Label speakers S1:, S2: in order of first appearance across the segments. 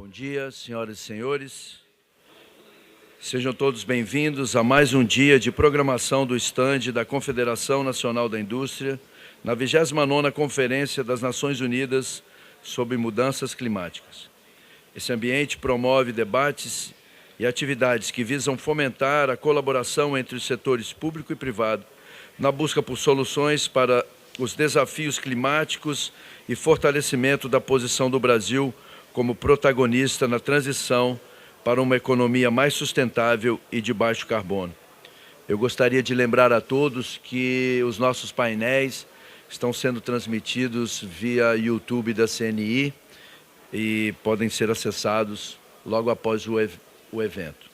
S1: Bom dia, senhoras e senhores. Sejam todos bem-vindos a mais um dia de programação do estande da Confederação Nacional da Indústria, na 29ª Conferência das Nações Unidas sobre Mudanças Climáticas. Esse ambiente promove debates e atividades que visam fomentar a colaboração entre os setores público e privado na busca por soluções para os desafios climáticos e fortalecimento da posição do Brasil como protagonista na transição para uma economia mais sustentável e de baixo carbono. Eu gostaria de lembrar a todos que os nossos painéis estão sendo transmitidos via YouTube da CNI e podem ser acessados logo após o evento.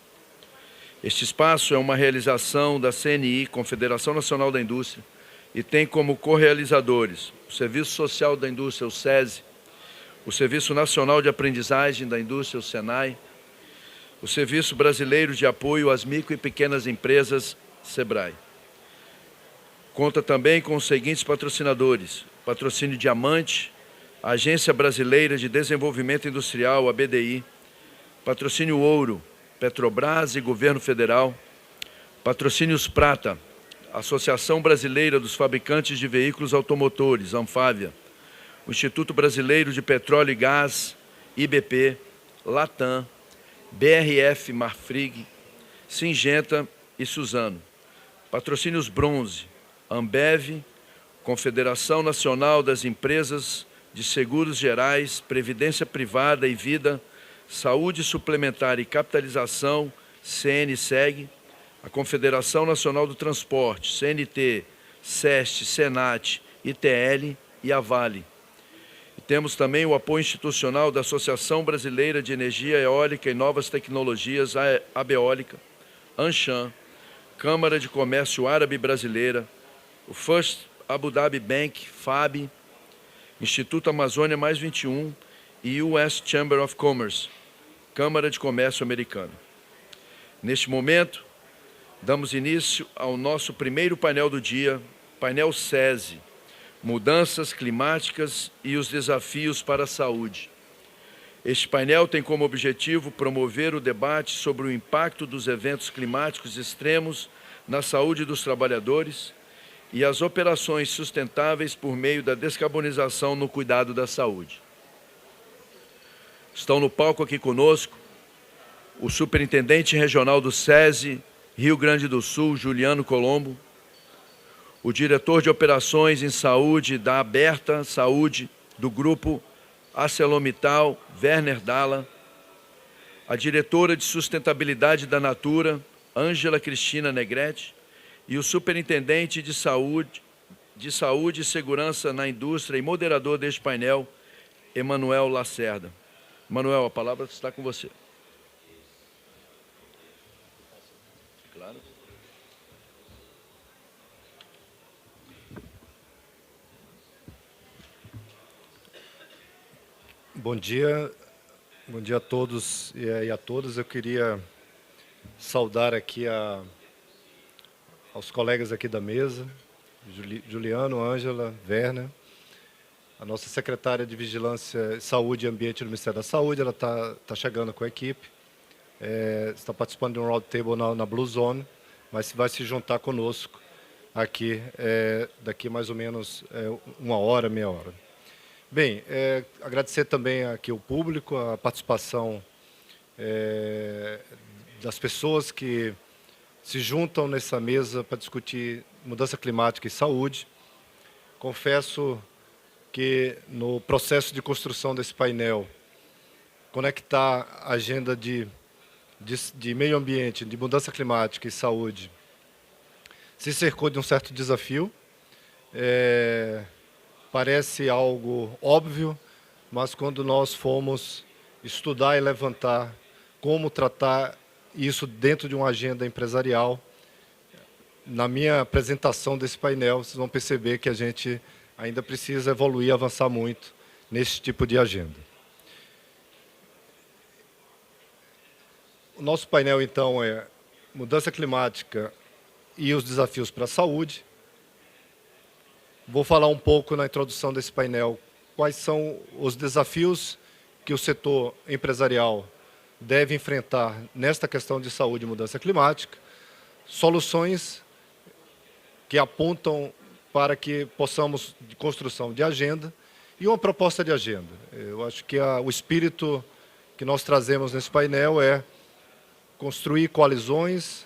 S1: Este espaço é uma realização da CNI, Confederação Nacional da Indústria, e tem como correalizadores o Serviço Social da Indústria, o SESI, o Serviço Nacional de Aprendizagem da Indústria, o SENAI, o Serviço Brasileiro de Apoio às Micro e Pequenas Empresas, SEBRAE. Conta também com os seguintes patrocinadores: Patrocínio Diamante, a Agência Brasileira de Desenvolvimento Industrial, a BDI, Patrocínio Ouro, Petrobras e Governo Federal, Patrocínios Prata, Associação Brasileira dos Fabricantes de Veículos Automotores, Anfávia, o Instituto Brasileiro de Petróleo e Gás, IBP, Latam, BRF Marfrig, Singenta e Suzano. Patrocínios Bronze, Ambev, Confederação Nacional das Empresas de Seguros Gerais, Previdência Privada e Vida, Saúde Suplementar e Capitalização, CNSEG, a Confederação Nacional do Transporte, CNT, SEST, SENAT, ITL e a Vale. E temos também o apoio institucional da Associação Brasileira de Energia Eólica e Novas Tecnologias, a ABEólica, ANCHAM, Câmara de Comércio Árabe Brasileira, o First Abu Dhabi Bank, FAB, Instituto Amazônia Mais 21 e US Chamber of Commerce, Câmara de Comércio Americana. Neste momento, damos início ao nosso primeiro painel do dia, painel SESI, Mudanças Climáticas e os Desafios para a Saúde. Este painel tem como objetivo promover o debate sobre o impacto dos eventos climáticos extremos na saúde dos trabalhadores e as operações sustentáveis por meio da descarbonização no cuidado da saúde. Estão no palco aqui conosco o Superintendente Regional do SESI, Rio Grande do Sul, Juliano Colombo, o Diretor de Operações em Saúde da Aberta Saúde do Grupo ArcelorMittal, Werner Dalla, a Diretora de Sustentabilidade da Natura, Ângela Cristina Negrete, e o Superintendente de Saúde e Segurança na Indústria e moderador deste painel, Emanuel Lacerda. Emanuel, a palavra está com você. Claro.
S2: Bom dia a todos e a todas. Eu queria saudar aqui aos colegas aqui da mesa, Juliano, Ângela, Werner, a nossa secretária de Vigilância, Saúde e Ambiente do Ministério da Saúde. Ela está chegando com a equipe, está participando de um roundtable na Blue Zone, mas vai se juntar conosco aqui daqui mais ou menos uma hora, meia hora. Bem, agradecer também aqui o público, a participação das pessoas que se juntam nessa mesa para discutir mudança climática e saúde. Confesso que no processo de construção desse painel, conectar a agenda de meio ambiente, de mudança climática e saúde, se cercou de um certo desafio. Parece algo óbvio, mas quando nós fomos estudar e levantar como tratar isso dentro de uma agenda empresarial, na minha apresentação desse painel, vocês vão perceber que a gente ainda precisa evoluir e avançar muito nesse tipo de agenda. O nosso painel, então, é mudança climática e os desafios para a saúde. Vou falar um pouco na introdução desse painel quais são os desafios que o setor empresarial deve enfrentar nesta questão de saúde e mudança climática, soluções que apontam para que possamos, de construção de agenda, e uma proposta de agenda. Eu acho que o espírito que nós trazemos nesse painel é construir coalizões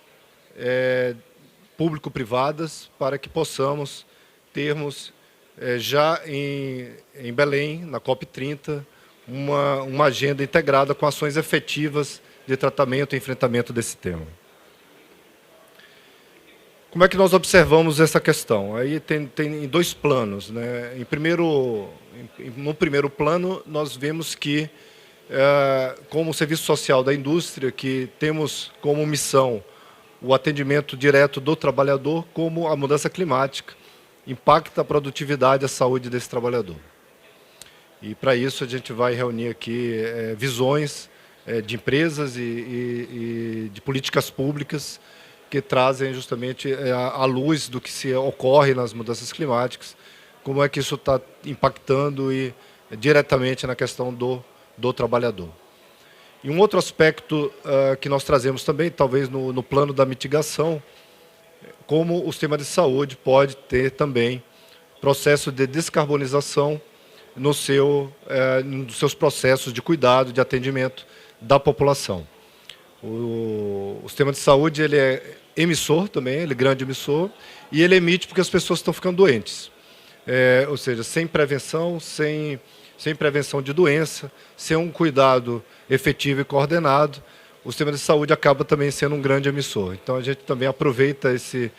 S2: público-privadas para que possamos termos, já em Belém, na COP30, uma agenda integrada com ações efetivas de tratamento e enfrentamento desse tema. Como é que nós observamos essa questão? Aí tem dois planos, né? No primeiro plano, nós vemos que, como Serviço Social da Indústria, que temos como missão o atendimento direto do trabalhador, como a mudança climática impacta a produtividade e a saúde desse trabalhador. E, para isso, a gente vai reunir aqui visões de empresas e de políticas públicas que trazem justamente à luz do que se ocorre nas mudanças climáticas, como é que isso está impactando diretamente na questão do trabalhador. E um outro aspecto que nós trazemos também, talvez no plano da mitigação, como o sistema de saúde pode ter também processo de descarbonização nos seus processos de cuidado, de atendimento da população. O sistema de saúde ele é emissor também, ele é grande emissor, e ele emite porque as pessoas estão ficando doentes. Ou seja, sem prevenção de doença, sem um cuidado efetivo e coordenado, o sistema de saúde acaba também sendo um grande emissor. Então, a gente também aproveita esse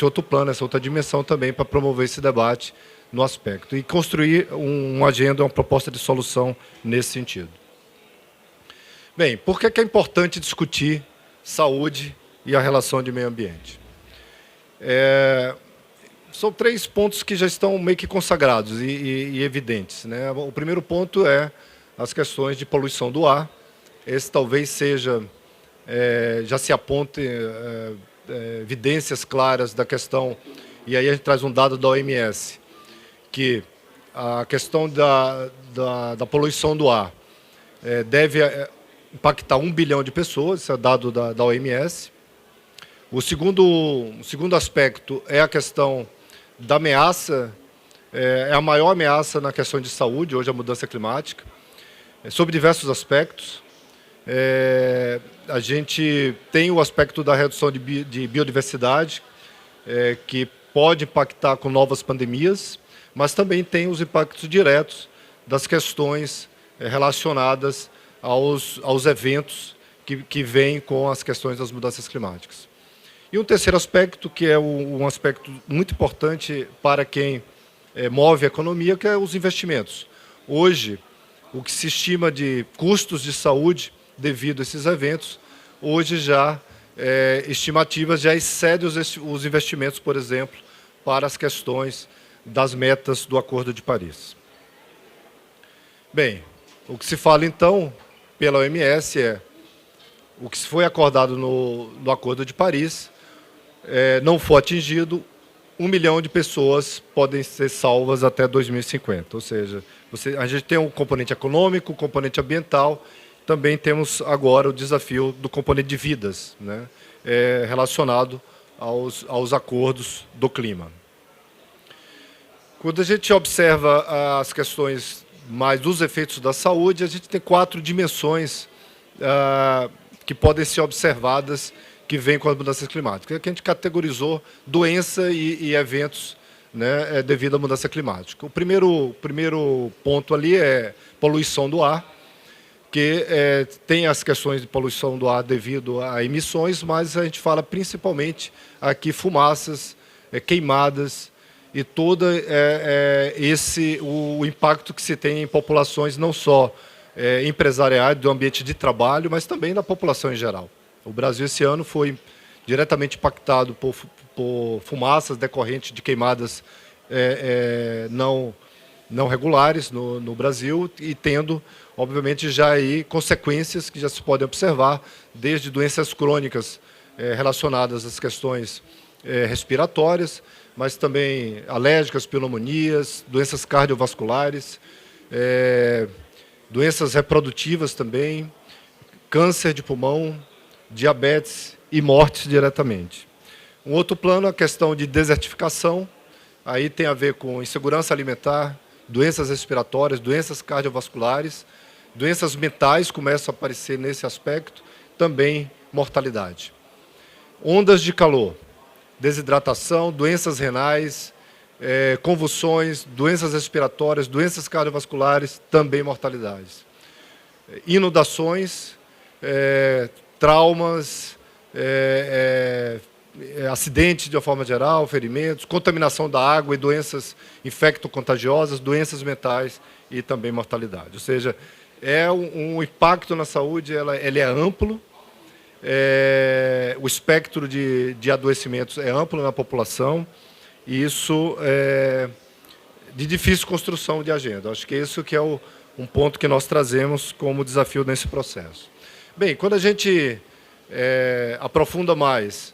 S2: outro plano, essa outra dimensão também para promover esse debate no aspecto e construir uma agenda, uma proposta de solução nesse sentido. Bem, por que é importante discutir saúde e a relação de meio ambiente? São três pontos que já estão meio que consagrados e evidentes, né? O primeiro ponto é as questões de poluição do ar. Esse talvez seja, já se aponte evidências claras da questão, e aí a gente traz um dado da OMS, que a questão da poluição do ar deve impactar 1 bilhão de pessoas, esse é dado da OMS. O segundo aspecto é a questão da ameaça, é a maior ameaça na questão de saúde, hoje a mudança climática, sob diversos aspectos. A gente tem o aspecto da redução de biodiversidade, que pode impactar com novas pandemias, mas também tem os impactos diretos das questões relacionadas aos eventos que vêm com as questões das mudanças climáticas. E um terceiro aspecto, que é um aspecto muito importante para quem move a economia, que é os investimentos. Hoje, o que se estima de custos de saúde devido a esses eventos, hoje já estimativas já excedem os investimentos, por exemplo, para as questões das metas do Acordo de Paris. Bem, o que se fala então pela OMS o que foi acordado no Acordo de Paris não for atingido, 1 milhão de pessoas podem ser salvas até 2050. Ou seja, a gente tem um componente econômico, um componente ambiental, também temos agora o desafio do componente de vidas, né, relacionado aos acordos do clima. Quando a gente observa as questões mais dos efeitos da saúde, a gente tem 4 dimensões que podem ser observadas que vêm com as mudanças climáticas. Que a gente categorizou doença e eventos, né, devido à mudança climática. O primeiro ponto ali é poluição do ar, que tem as questões de poluição do ar devido a emissões, mas a gente fala principalmente aqui fumaças, queimadas e todo o impacto que se tem em populações não só empresariais, do ambiente de trabalho, mas também da população em geral. O Brasil esse ano foi diretamente impactado por fumaças decorrentes de queimadas não regulares no Brasil e tendo, obviamente, já aí consequências que já se podem observar, desde doenças crônicas relacionadas às questões respiratórias, mas também alérgicas, pneumonias, doenças cardiovasculares, doenças reprodutivas também, câncer de pulmão, diabetes e mortes diretamente. Um outro plano é a questão de desertificação, aí tem a ver com insegurança alimentar, doenças respiratórias, doenças cardiovasculares, doenças mentais começam a aparecer nesse aspecto, também mortalidade. Ondas de calor, desidratação, doenças renais, convulsões, doenças respiratórias, doenças cardiovasculares, também mortalidades. Inundações, traumas, acidentes de uma forma geral, ferimentos, contaminação da água e doenças infecto-contagiosas, doenças mentais e também mortalidade. Ou seja, um impacto na saúde, ele é amplo, o espectro de adoecimentos é amplo na população, e isso é de difícil construção de agenda. Acho que isso que é um ponto que nós trazemos como desafio nesse processo. Bem, quando a gente aprofunda mais,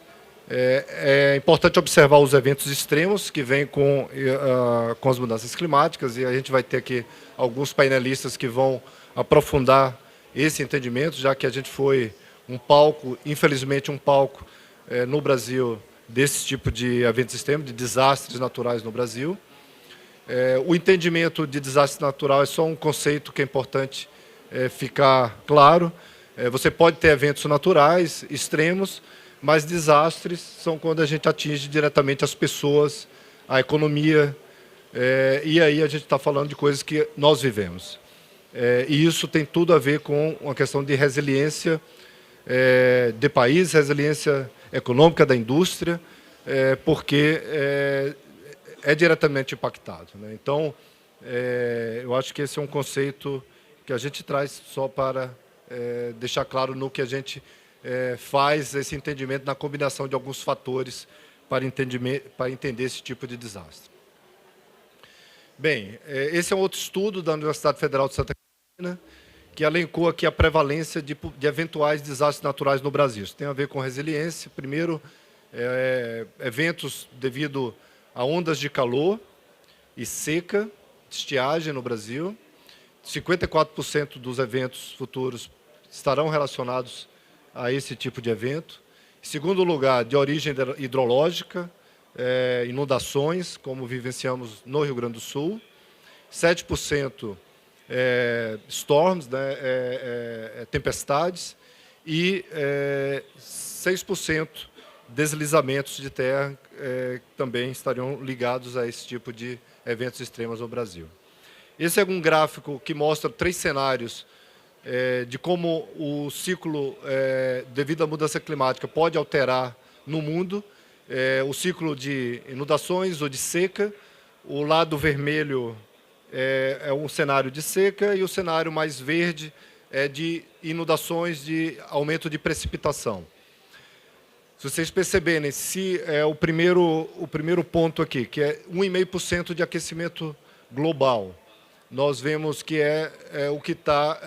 S2: é importante observar os eventos extremos que vêm com as mudanças climáticas, e a gente vai ter aqui alguns painelistas que vão aprofundar esse entendimento, já que a gente foi um palco, infelizmente um palco no Brasil desse tipo de eventos extremos, de desastres naturais no Brasil. O entendimento de desastre natural é só um conceito que é importante ficar claro. Você pode ter eventos naturais extremos, mas desastres são quando a gente atinge diretamente as pessoas, a economia, e aí a gente está falando de coisas que nós vivemos. E isso tem tudo a ver com uma questão de resiliência de país, resiliência econômica da indústria, porque é diretamente impactado, né? Então, eu acho que esse é um conceito que a gente traz só para deixar claro no que a gente faz esse entendimento na combinação de alguns fatores para entender esse tipo de desastre. Bem, esse é um outro estudo da Universidade Federal de Santa Catarina, que elencou aqui a prevalência de eventuais desastres naturais no Brasil. Isso tem a ver com resiliência. Primeiro, eventos devido a ondas de calor e seca, estiagem no Brasil. 54% dos eventos futuros estarão relacionados a esse tipo de evento. Em segundo lugar, de origem hidrológica, inundações, como vivenciamos no Rio Grande do Sul. 7% storms, né, tempestades, e 6% deslizamentos de terra também estariam ligados a esse tipo de eventos extremos no Brasil. Esse é um gráfico que mostra 3 cenários de como o ciclo, devido à mudança climática, pode alterar no mundo o ciclo de inundações ou de seca. O lado vermelho é um cenário de seca e o cenário mais verde é de inundações, de aumento de precipitação. Se vocês perceberem, se o primeiro ponto aqui, que é 1,5% de aquecimento global, nós vemos que é o que está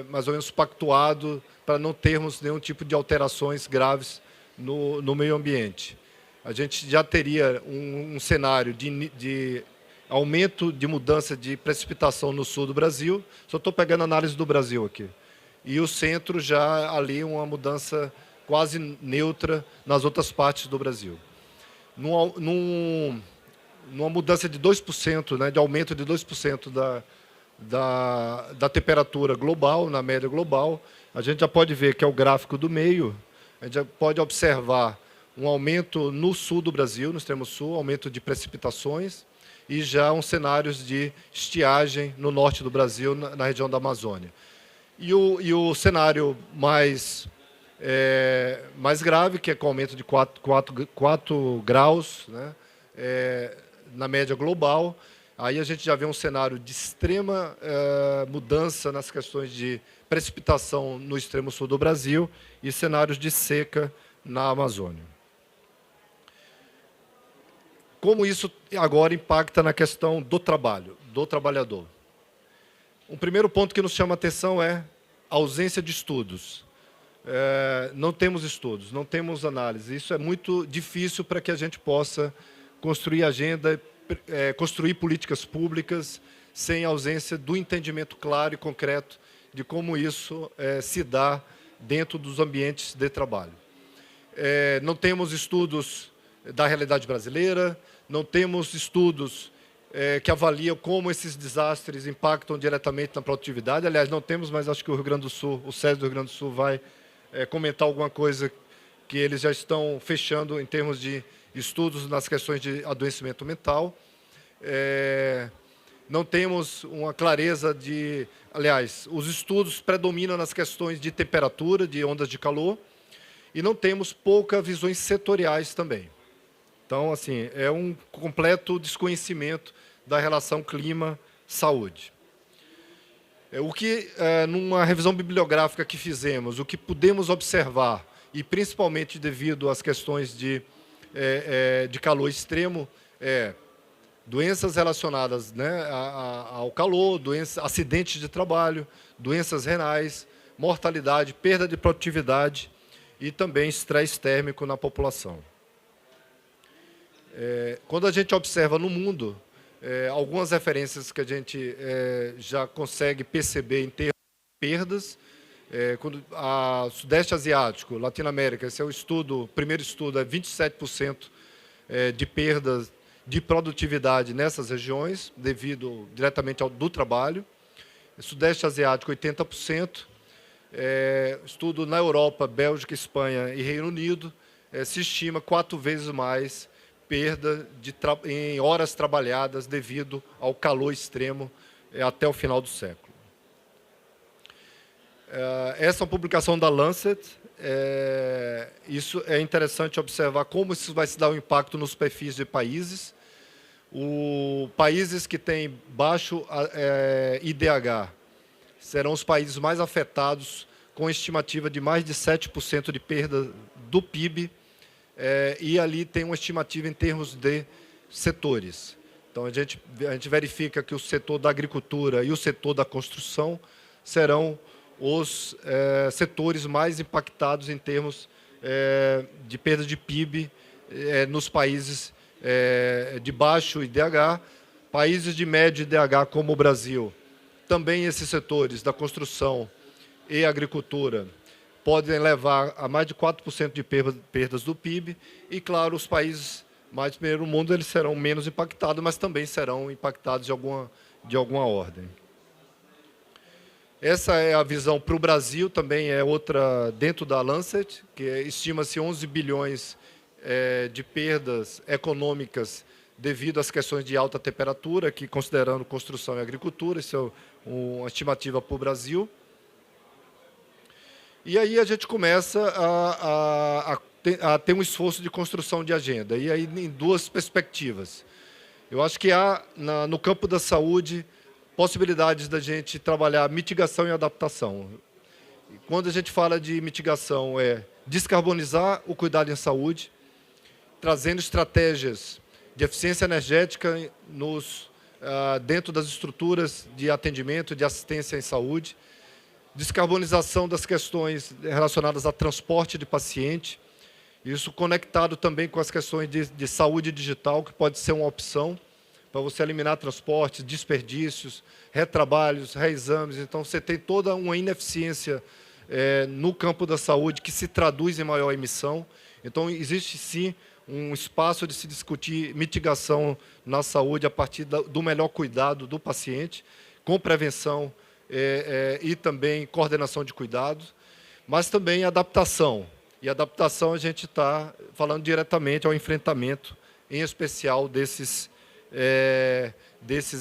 S2: mais ou menos pactuado para não termos nenhum tipo de alterações graves no meio ambiente. A gente já teria um cenário de aumento de mudança de precipitação no sul do Brasil, só estou pegando a análise do Brasil aqui, e o centro já ali uma mudança quase neutra nas outras partes do Brasil. Numa mudança de 2%, né, de aumento de 2% da temperatura global, na média global, a gente já pode ver que é o gráfico do meio, a gente já pode observar um aumento no sul do Brasil, no extremo sul, aumento de precipitações, e já uns cenários de estiagem no norte do Brasil, na região da Amazônia. E o cenário mais grave, que é com aumento de 4 graus, né, na média global, aí a gente já vê um cenário de extrema mudança nas questões de precipitação no extremo sul do Brasil e cenários de seca na Amazônia. Como isso agora impacta na questão do trabalho, do trabalhador? Um primeiro ponto que nos chama a atenção é a ausência de estudos. Não temos estudos, não temos análise. Isso é muito difícil para que a gente possa construir agenda, construir políticas públicas, sem ausência do entendimento claro e concreto de como isso se dá dentro dos ambientes de trabalho. Não temos estudos da realidade brasileira, não temos estudos que avaliam como esses desastres impactam diretamente na produtividade. Aliás, não temos, mas acho que o Rio Grande do Sul, o SESI do Rio Grande do Sul vai comentar alguma coisa que eles já estão fechando em termos de estudos nas questões de adoecimento mental. Não temos uma clareza de... Aliás, os estudos predominam nas questões de temperatura, de ondas de calor, e não temos poucas visões setoriais também. Então, assim, é um completo desconhecimento da relação clima-saúde. O que, numa revisão bibliográfica que fizemos, o que pudemos observar, e principalmente devido às questões de calor extremo, doenças relacionadas, né, ao calor, acidentes de trabalho, doenças renais, mortalidade, perda de produtividade e também estresse térmico na população. Quando a gente observa no mundo, algumas referências que a gente já consegue perceber em termos de perdas, quando a Sudeste Asiático, Latinoamérica, esse é o estudo, o primeiro estudo, 27% de perdas de produtividade nessas regiões, devido diretamente do trabalho. Sudeste Asiático, 80%. Estudo na Europa, Bélgica, Espanha e Reino Unido, se estima 4 vezes mais perda em horas trabalhadas devido ao calor extremo até o final do século. Essa é uma publicação da Lancet. Isso é interessante observar como isso vai se dar um impacto nos perfis de países. Países que têm baixo IDH serão os países mais afetados, com estimativa de mais de 7% de perda do PIB, e ali tem uma estimativa em termos de setores. Então, a gente verifica que o setor da agricultura e o setor da construção serão os setores mais impactados em termos de perda de PIB nos países de baixo IDH. Países de médio IDH, como o Brasil, também esses setores da construção e agricultura podem levar a mais de 4% de perdas do PIB. E, claro, os países mais de primeiro mundo eles serão menos impactados, mas também serão impactados de alguma ordem. Essa é a visão para o Brasil, também é outra dentro da Lancet, que estima-se 11 bilhões de perdas econômicas devido às questões de alta temperatura, que considerando construção e agricultura, isso é uma estimativa para o Brasil. E aí a gente começa a ter um esforço de construção de agenda, e aí em duas perspectivas. Eu acho que há, no campo da saúde, possibilidades da gente trabalhar mitigação e adaptação. Quando a gente fala de mitigação, descarbonizar o cuidado em saúde, trazendo estratégias de eficiência energética dentro das estruturas de atendimento, de assistência em saúde, descarbonização das questões relacionadas a transporte de paciente, isso conectado também com as questões de saúde digital, que pode ser uma opção para você eliminar transportes, desperdícios, retrabalhos, reexames. Então, você tem toda uma ineficiência no campo da saúde que se traduz em maior emissão. Então, existe, sim, um espaço de se discutir mitigação na saúde a partir do melhor cuidado do paciente, com prevenção e também coordenação de cuidados, mas também adaptação. E adaptação a gente está falando diretamente ao enfrentamento, em especial desses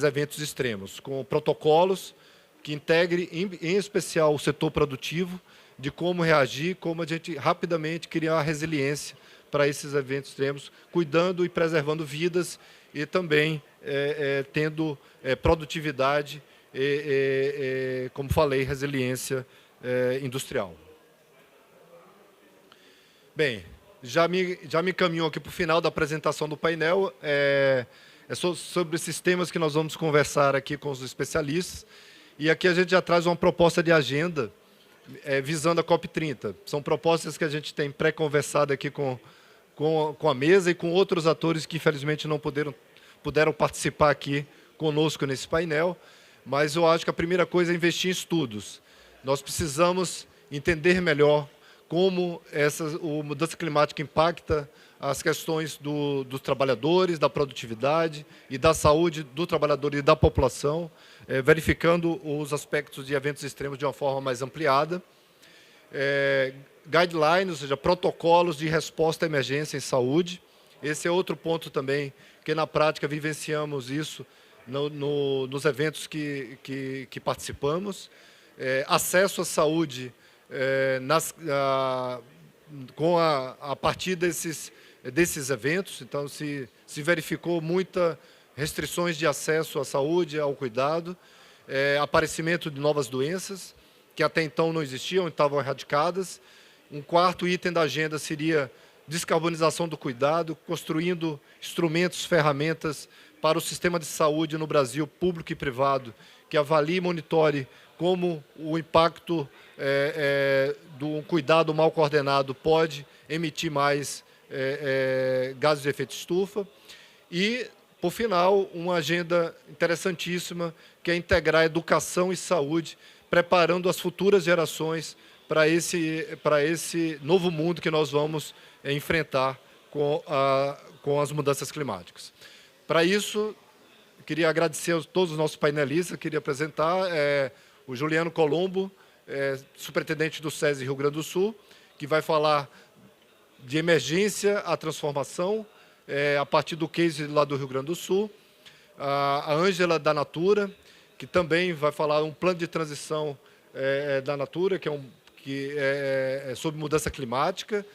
S2: eventos extremos, com protocolos que integrem, em especial, o setor produtivo, de como reagir, como a gente rapidamente criar resiliência para esses eventos extremos, cuidando e preservando vidas e também tendo produtividade e, como falei, resiliência industrial. Bem, já me encaminho aqui para o final da apresentação do painel. É sobre esses temas que nós vamos conversar aqui com os especialistas. E aqui a gente já traz uma proposta de agenda visando a COP30. São propostas que a gente tem pré-conversado aqui com a mesa e com outros atores que, infelizmente, não puderam participar aqui conosco nesse painel, mas eu acho que a primeira coisa é investir em estudos. Nós precisamos entender melhor como a mudança climática impacta as questões dos trabalhadores, da produtividade e da saúde do trabalhador e da população, verificando os aspectos de eventos extremos de uma forma mais ampliada. Guidelines, ou seja, protocolos de resposta à emergência em saúde. Esse é outro ponto também, que na prática vivenciamos isso nos eventos que participamos. Acesso à saúde a partir desses eventos. Então, se verificou muitas restrições de acesso à saúde, ao cuidado, aparecimento de novas doenças, que até então não existiam, estavam erradicadas. Um quarto item da agenda seria descarbonização do cuidado, construindo instrumentos, ferramentas para o sistema de saúde no Brasil, público e privado, que avalie e monitore como o impacto do cuidado mal coordenado pode emitir mais gases de efeito estufa. E, por final, uma agenda interessantíssima, que é integrar educação e saúde, preparando as futuras gerações para esse novo mundo que nós vamos enfrentar com as mudanças climáticas. Para isso, queria agradecer a todos os nossos painelistas, queria apresentar o Juliano Colombo, superintendente do SESI Rio Grande do Sul, que vai falar de emergência à transformação, a partir do case lá do Rio Grande do Sul. A Ângela da Natura, que também vai falar um plano de transição da Natura, que é sobre mudança climática.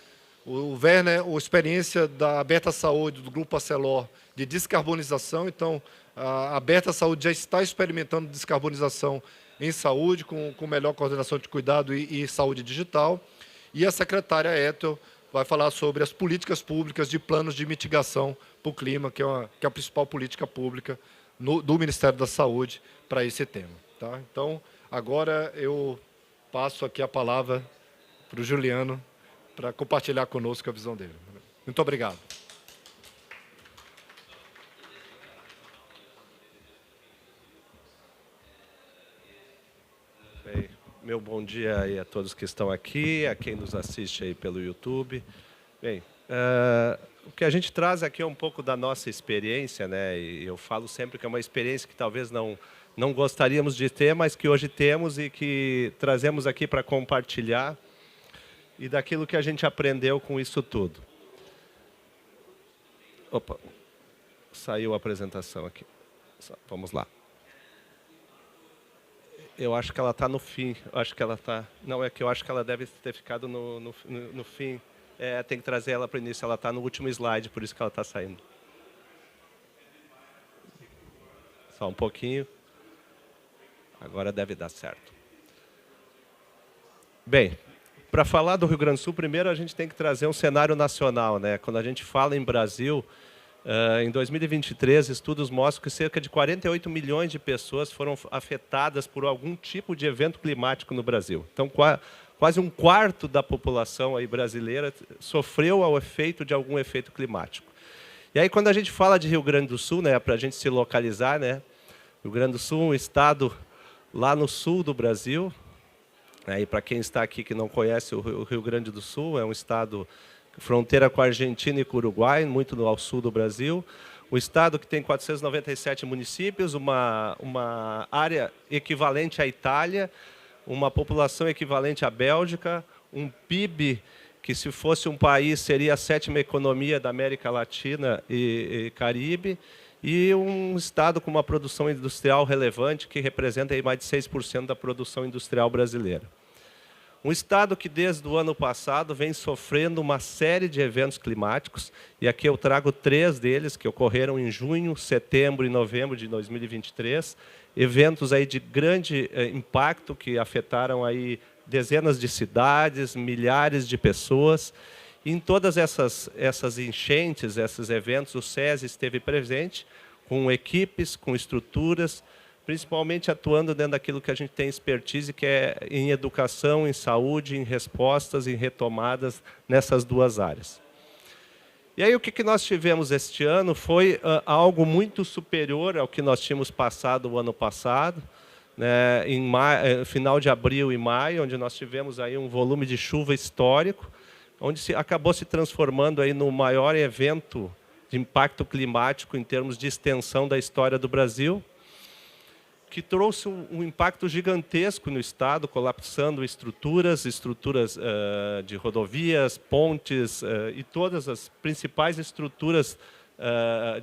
S2: O Werner, a experiência da Aberta Saúde, do Grupo Arcelor, de descarbonização. Então, a Aberta Saúde já está experimentando descarbonização em saúde, com melhor coordenação de cuidado e saúde digital. E a secretária Ethel vai falar sobre as políticas públicas de planos de mitigação para o clima, que é a principal política pública do Ministério da Saúde para esse tema. Tá? Então, agora eu passo aqui a palavra para o Juliano, para compartilhar conosco a visão dele. Muito obrigado.
S3: Bem, meu bom dia aí a todos que estão aqui, a quem nos assiste aí pelo YouTube. Bem, o que a gente traz aqui é um pouco da nossa experiência, né? E eu falo sempre que é uma experiência que talvez não gostaríamos de ter, mas que hoje temos e que trazemos aqui para compartilhar, e daquilo que a gente aprendeu com isso tudo. Opa, saiu a apresentação aqui. Vamos lá. Eu acho que ela está no fim. Eu acho que ela está. Não, é que eu acho que ela deve ter ficado no fim. Tem que trazer ela para o início. Ela está no último slide, por isso que ela está saindo. Só um pouquinho. Agora deve dar certo. Bem, para falar do Rio Grande do Sul, primeiro a gente tem que trazer um cenário nacional, né? Quando a gente fala em Brasil, em 2023, estudos mostram que cerca de 48 milhões de pessoas foram afetadas por algum tipo de evento climático no Brasil. Então, quase um quarto da população aí brasileira sofreu ao efeito de algum efeito climático. E aí, quando a gente fala de Rio Grande do Sul, né, para a gente se localizar, né, Rio Grande do Sul, um estado lá no sul do Brasil. E para quem está aqui que não conhece o Rio Grande do Sul, é um estado fronteira com a Argentina e com o Uruguai, muito ao sul do Brasil. Um estado que tem 497 municípios, uma área equivalente à Itália, uma população equivalente à Bélgica, um PIB que, se fosse um país, seria a 7ª economia da América Latina e Caribe, e um estado com uma produção industrial relevante, que representa aí mais de 6% da produção industrial brasileira. Um estado que, desde o ano passado, vem sofrendo uma série de eventos climáticos, e aqui eu trago 3 deles, que ocorreram em junho, setembro e novembro de 2023, eventos aí de grande impacto, que afetaram aí dezenas de cidades, milhares de pessoas. E em todas essas enchentes, esses eventos, o SESI esteve presente, com equipes, com estruturas, principalmente atuando dentro daquilo que a gente tem expertise, que é em educação, em saúde, em respostas, em retomadas nessas 2 áreas. E aí o que nós tivemos este ano foi algo muito superior ao que nós tínhamos passado o ano passado, né, final de abril e maio, onde nós tivemos aí um volume de chuva histórico, onde acabou se transformando aí no maior evento de impacto climático em termos de extensão da história do Brasil, que trouxe um impacto gigantesco no Estado, colapsando estruturas de rodovias, pontes e todas as principais estruturas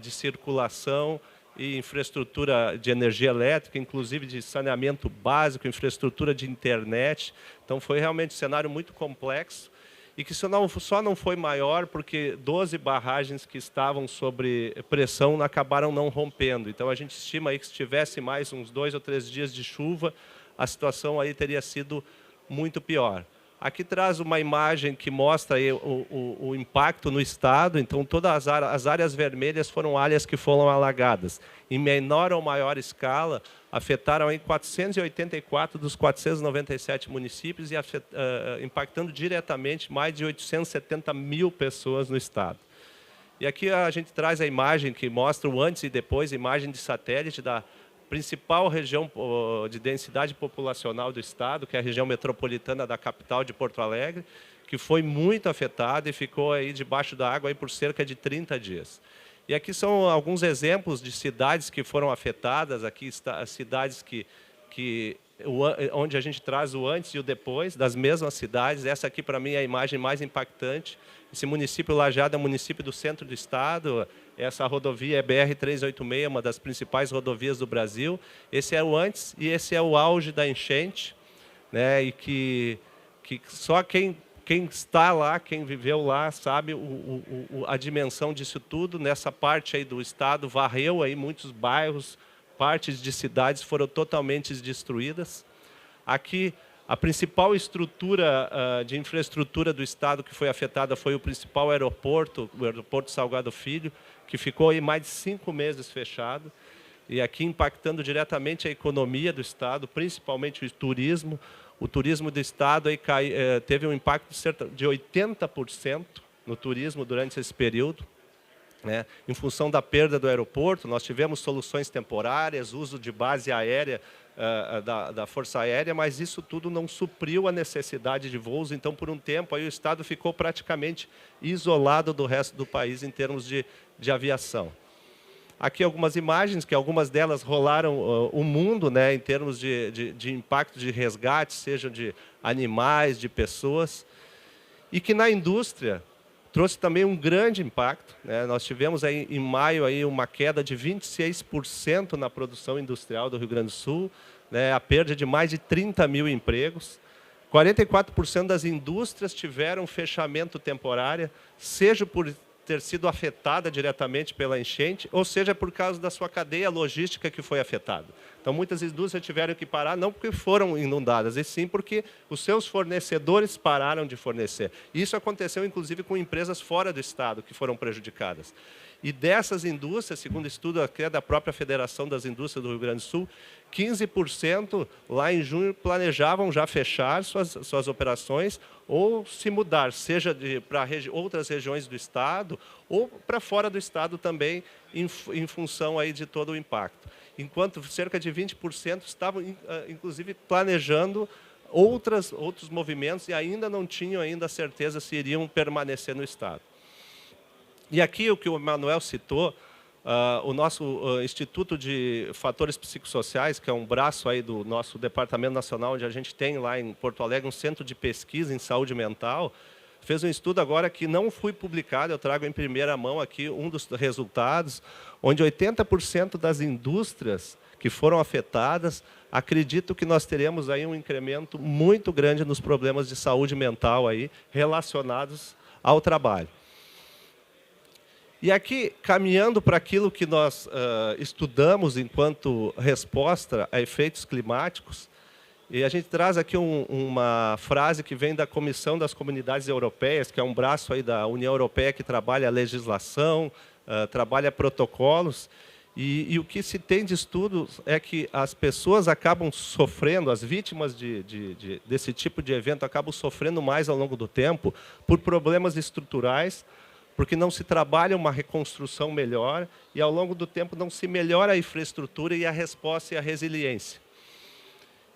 S3: de circulação e infraestrutura de energia elétrica, inclusive de saneamento básico, infraestrutura de internet. Então, foi realmente um cenário muito complexo e que só não foi maior porque 12 barragens que estavam sob pressão acabaram não rompendo. Então, a gente estima aí que se tivesse mais uns 2 ou 3 dias de chuva, a situação aí teria sido muito pior. Aqui traz uma imagem que mostra aí o impacto no estado. Então, todas as áreas vermelhas foram áreas que foram alagadas. Em menor ou maior escala, afetaram aí 484 dos 497 municípios e impactando diretamente mais de 870 mil pessoas no estado. E aqui a gente traz a imagem que mostra o antes e depois, a imagem de satélite da principal região de densidade populacional do estado, que é a região metropolitana da capital de Porto Alegre, que foi muito afetada e ficou aí debaixo da água aí por cerca de 30 dias. E aqui são alguns exemplos de cidades que foram afetadas. Aqui está as cidades onde a gente traz o antes e o depois das mesmas cidades. Essa aqui, para mim, é a imagem mais impactante. Esse município Lajeado é um município do centro do estado. Essa rodovia é BR-386, uma das principais rodovias do Brasil. Esse é o antes e esse é o auge da enchente, né? E que só quem está lá, quem viveu lá, sabe a dimensão disso tudo. Nessa parte aí do estado, varreu aí muitos bairros, partes de cidades foram totalmente destruídas. Aqui, a principal estrutura de infraestrutura do estado que foi afetada foi o principal aeroporto, o aeroporto Salgado Filho, que ficou aí mais de 5 meses fechado, e aqui impactando diretamente a economia do estado, principalmente o turismo. O turismo do estado aí teve um impacto de 80% no turismo durante esse período, né? Em função da perda do aeroporto, nós tivemos soluções temporárias, uso de base aérea da Força Aérea, mas isso tudo não supriu a necessidade de voos. Então, por um tempo, aí o estado ficou praticamente isolado do resto do país em termos de aviação. Aqui algumas imagens, que algumas delas rolaram o mundo, né, em termos de impacto de resgate, seja de animais, de pessoas, e que na indústria trouxe também um grande impacto, né? Nós tivemos aí, em maio aí, uma queda de 26% na produção industrial do Rio Grande do Sul, né? A perda de mais de 30 mil empregos. 44% das indústrias tiveram fechamento temporário, seja por ter sido afetada diretamente pela enchente, ou seja, por causa da sua cadeia logística que foi afetada. Então, muitas indústrias tiveram que parar, não porque foram inundadas, e sim porque os seus fornecedores pararam de fornecer. Isso aconteceu, inclusive, com empresas fora do estado que foram prejudicadas. E dessas indústrias, segundo estudo até da própria Federação das Indústrias do Rio Grande do Sul, 15% lá em junho planejavam já fechar suas operações ou se mudar, seja para outras regiões do estado ou para fora do estado também, em função aí de todo o impacto. Enquanto cerca de 20% estavam, inclusive, planejando outros movimentos e ainda não tinham a certeza se iriam permanecer no estado. E aqui o que o Manuel citou, o nosso Instituto de Fatores Psicossociais, que é um braço aí do nosso Departamento Nacional, onde a gente tem lá em Porto Alegre um centro de pesquisa em saúde mental, fez um estudo agora que não foi publicado, eu trago em primeira mão aqui um dos resultados, onde 80% das indústrias que foram afetadas acreditam que nós teremos aí um incremento muito grande nos problemas de saúde mental aí relacionados ao trabalho. E aqui, caminhando para aquilo que nós estudamos enquanto resposta a efeitos climáticos, e a gente traz aqui uma frase que vem da Comissão das Comunidades Europeias, que é um braço aí da União Europeia que trabalha a legislação, trabalha protocolos, e o que se tem de estudos é que as pessoas acabam sofrendo, as vítimas desse tipo de evento acabam sofrendo mais ao longo do tempo por problemas estruturais, porque não se trabalha uma reconstrução melhor e, ao longo do tempo, não se melhora a infraestrutura e a resposta e a resiliência.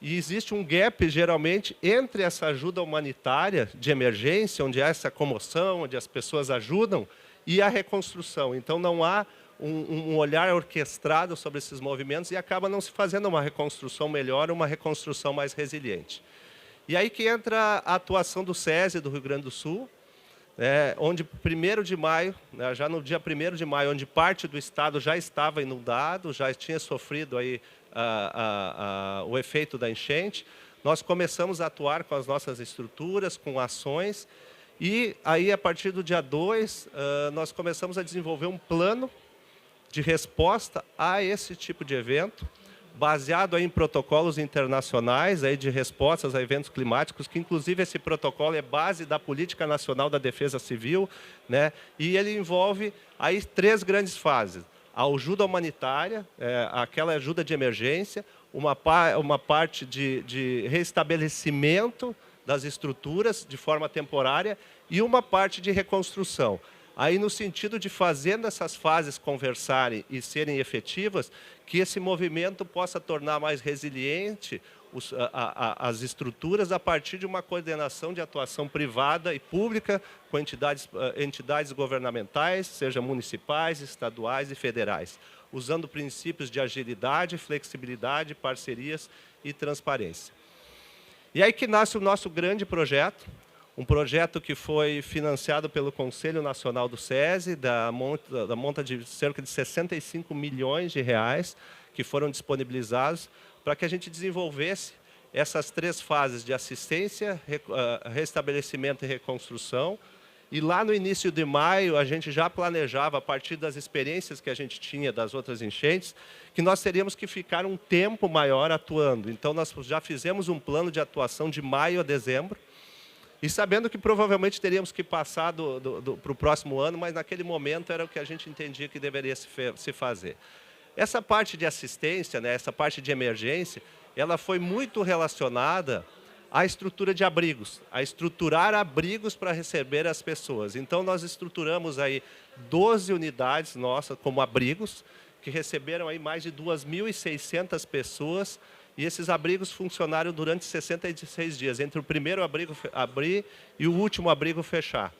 S3: E existe um gap, geralmente, entre essa ajuda humanitária de emergência, onde há essa comoção, onde as pessoas ajudam, e a reconstrução. Então, não há um olhar orquestrado sobre esses movimentos e acaba não se fazendo uma reconstrução melhor, uma reconstrução mais resiliente. E aí que entra a atuação do SESI do Rio Grande do Sul, onde 1º de maio, já no dia 1º de maio, onde parte do estado já estava inundado, já tinha sofrido aí o efeito da enchente, nós começamos a atuar com as nossas estruturas, com ações, e aí, a partir do dia 2, nós começamos a desenvolver um plano de resposta a esse tipo de evento, baseado aí em protocolos internacionais aí de respostas a eventos climáticos, que inclusive esse protocolo é base da Política Nacional da Defesa Civil, né? E ele envolve aí 3 grandes fases: a ajuda humanitária, aquela ajuda de emergência, uma parte de restabelecimento das estruturas de forma temporária e uma parte de reconstrução. Aí, no sentido de fazer essas fases conversarem e serem efetivas, que esse movimento possa tornar mais resiliente as estruturas a partir de uma coordenação de atuação privada e pública com entidades governamentais, seja municipais, estaduais e federais, usando princípios de agilidade, flexibilidade, parcerias e transparência. E aí que nasce o nosso grande projeto, um projeto que foi financiado pelo Conselho Nacional do SESI, da monta de cerca de 65 milhões de reais, que foram disponibilizados para que a gente desenvolvesse essas 3 fases de assistência, restabelecimento e reconstrução. E lá no início de maio, a gente já planejava, a partir das experiências que a gente tinha das outras enchentes, que nós teríamos que ficar um tempo maior atuando. Então, nós já fizemos um plano de atuação de maio a dezembro, e sabendo que provavelmente teríamos que passar para o próximo ano, mas naquele momento era o que a gente entendia que deveria se fazer. Essa parte de assistência, né, essa parte de emergência, ela foi muito relacionada à estrutura de abrigos, a estruturar abrigos para receber as pessoas. Então, nós estruturamos aí 12 unidades nossas como abrigos, que receberam aí mais de 2.600 pessoas, e esses abrigos funcionaram durante 66 dias, entre o primeiro abrigo abrir e o último abrigo fechar.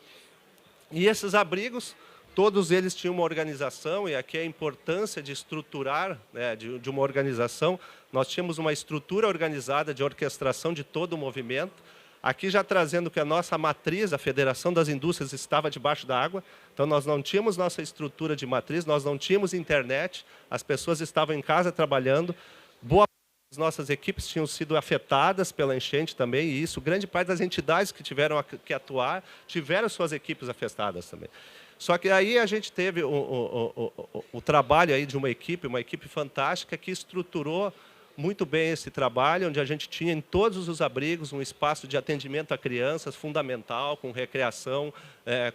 S3: E esses abrigos, todos eles tinham uma organização, e aqui a importância de estruturar, né, de uma organização. Nós tínhamos uma estrutura organizada de orquestração de todo o movimento. Aqui já trazendo que a nossa matriz, a Federação das Indústrias, estava debaixo da água. Então, nós não tínhamos nossa estrutura de matriz, nós não tínhamos internet, as pessoas estavam em casa trabalhando. Boa as nossas equipes tinham sido afetadas pela enchente também, e isso, grande parte das entidades que tiveram que atuar, tiveram suas equipes afetadas também. Só que aí a gente teve o trabalho aí de uma equipe fantástica, que estruturou muito bem esse trabalho, onde a gente tinha em todos os abrigos um espaço de atendimento a crianças fundamental, com recreação,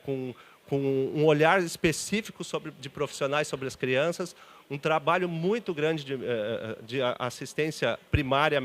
S3: com um olhar específico de profissionais sobre as crianças, um trabalho muito grande de assistência primária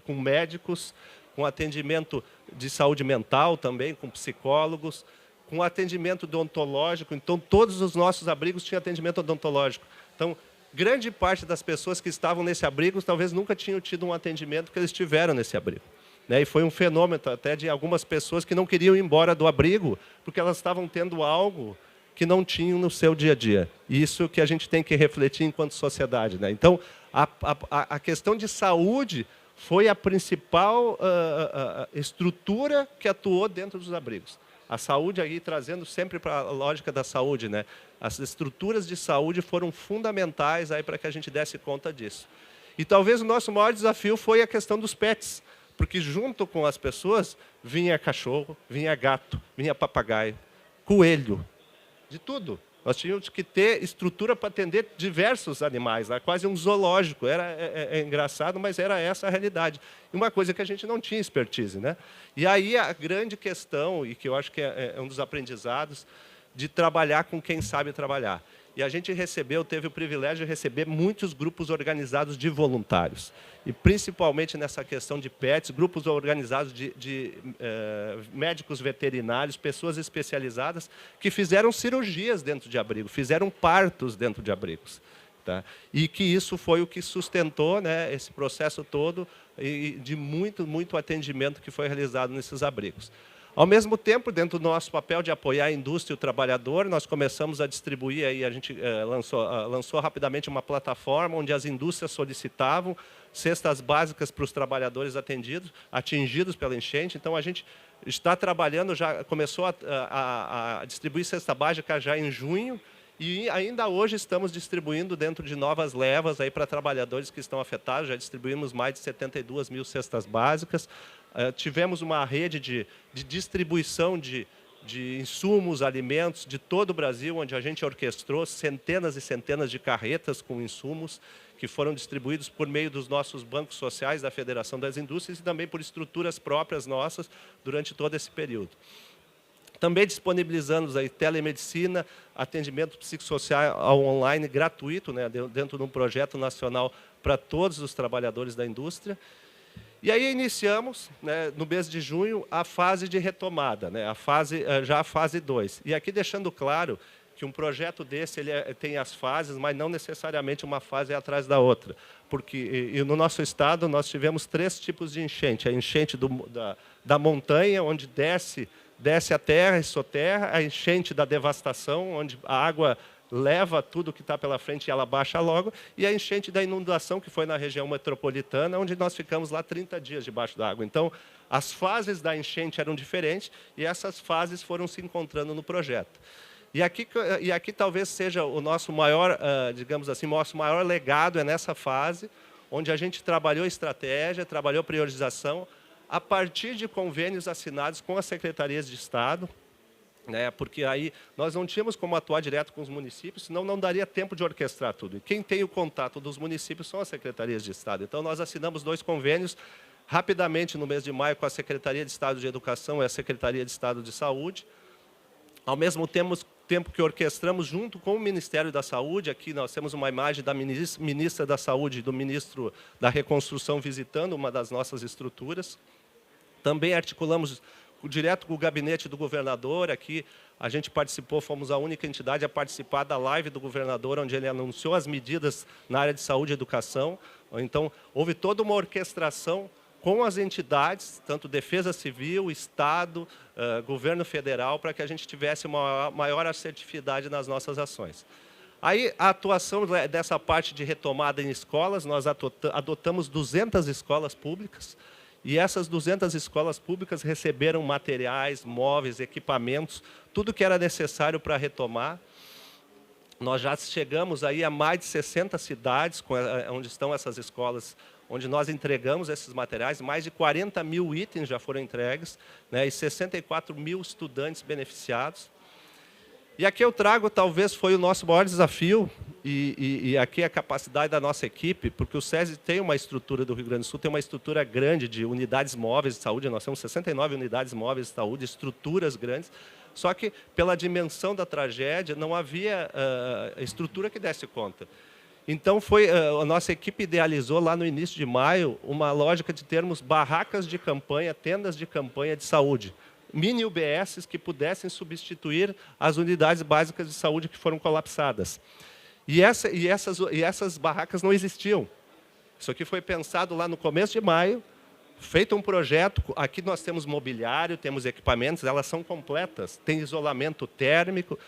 S3: com médicos, com atendimento de saúde mental também, com psicólogos, com atendimento odontológico. Então, todos os nossos abrigos tinham atendimento odontológico. Então, grande parte das pessoas que estavam nesse abrigo talvez nunca tinham tido um atendimento que eles tiveram nesse abrigo. E foi um fenômeno até de algumas pessoas que não queriam ir embora do abrigo, porque elas estavam tendo algo que não tinham no seu dia a dia. Isso que a gente tem que refletir enquanto sociedade. Então, a questão de saúde foi a principal estrutura que atuou dentro dos abrigos. A saúde aí trazendo sempre para a lógica da saúde, né? As estruturas de saúde foram fundamentais aí para que a gente desse conta disso. E talvez o nosso maior desafio foi a questão dos pets, porque junto com as pessoas vinha cachorro, vinha gato, vinha papagaio, coelho, de tudo. Nós tínhamos que ter estrutura para atender diversos animais, né? Quase um zoológico. É engraçado, mas era essa a realidade. E uma coisa que a gente não tinha expertise, né? E aí a grande questão, e que eu acho que é um dos aprendizados, de trabalhar com quem sabe trabalhar. e a gente teve o privilégio de receber muitos grupos organizados de voluntários. E principalmente nessa questão de pets, grupos organizados de médicos veterinários, pessoas especializadas que fizeram cirurgias dentro de abrigo, fizeram partos dentro de abrigos. Tá? E que isso foi o que sustentou, né, esse processo todo e de muito atendimento que foi realizado nesses abrigos. Ao mesmo tempo, dentro do nosso papel de apoiar a indústria e o trabalhador, nós começamos a distribuir, aí a gente lançou rapidamente uma plataforma onde as indústrias solicitavam cestas básicas para os trabalhadores atingidos pela enchente. Então, a gente está trabalhando, já começou a distribuir cesta básica já em junho, e ainda hoje estamos distribuindo dentro de novas levas para trabalhadores que estão afetados. Já distribuímos mais de 72 mil cestas básicas. Tivemos uma rede de distribuição de insumos, alimentos de todo o Brasil, onde a gente orquestrou centenas e centenas de carretas com insumos que foram distribuídos por meio dos nossos bancos sociais da Federação das Indústrias e também por estruturas próprias nossas durante todo esse período. Também disponibilizamos aí telemedicina, atendimento psicossocial online gratuito, né, dentro de um projeto nacional para todos os trabalhadores da indústria. E aí iniciamos, né, no mês de junho, a fase de retomada, né, já a fase 2. E aqui deixando claro que um projeto desse tem as fases, mas não necessariamente uma fase é atrás da outra. Porque no nosso estado nós tivemos 3 tipos de enchente. A enchente da montanha, onde desce a terra e soterra, a enchente da devastação, onde a água leva tudo que está pela frente e ela baixa logo, e a enchente da inundação, que foi na região metropolitana, onde nós ficamos lá 30 dias debaixo da água. Então, as fases da enchente eram diferentes e essas fases foram se encontrando no projeto. E aqui talvez seja o nosso maior, digamos assim, nosso maior legado é nessa fase, onde a gente trabalhou estratégia, trabalhou priorização, a partir de convênios assinados com as secretarias de Estado, né, porque aí nós não tínhamos como atuar direto com os municípios, senão não daria tempo de orquestrar tudo. E quem tem o contato dos municípios são as secretarias de Estado. Então, nós assinamos 2 convênios rapidamente no mês de maio com a Secretaria de Estado de Educação e a Secretaria de Estado de Saúde. Ao mesmo tempo que orquestramos junto com o Ministério da Saúde, aqui nós temos uma imagem da ministra da Saúde e do ministro da Reconstrução visitando uma das nossas estruturas. Também articulamos direto com o gabinete do governador. Aqui a gente participou, fomos a única entidade a participar da live do governador, onde ele anunciou as medidas na área de saúde e educação. Então, houve toda uma orquestração com as entidades, tanto Defesa Civil, Estado, Governo Federal, para que a gente tivesse uma maior assertividade nas nossas ações. Aí, a atuação dessa parte de retomada em escolas, nós adotamos 200 escolas públicas, e essas 200 escolas públicas receberam materiais, móveis, equipamentos, tudo que era necessário para retomar. Nós já chegamos aí a mais de 60 cidades onde estão essas escolas, onde nós entregamos esses materiais, mais de 40 mil itens já foram entregues, né, e 64 mil estudantes beneficiados. E aqui eu trago, talvez, foi o nosso maior desafio, e aqui a capacidade da nossa equipe, porque o SESI tem uma estrutura do Rio Grande do Sul, tem uma estrutura grande de unidades móveis de saúde, nós temos 69 unidades móveis de saúde, estruturas grandes, só que pela dimensão da tragédia não havia estrutura que desse conta. Então, a nossa equipe idealizou lá no início de maio uma lógica de termos barracas de campanha, tendas de campanha de saúde, mini UBSs que pudessem substituir as unidades básicas de saúde que foram colapsadas. E essas barracas não existiam. Isso aqui foi pensado lá no começo de maio, feito um projeto. Aqui nós temos mobiliário, temos equipamentos, elas são completas, tem isolamento térmico,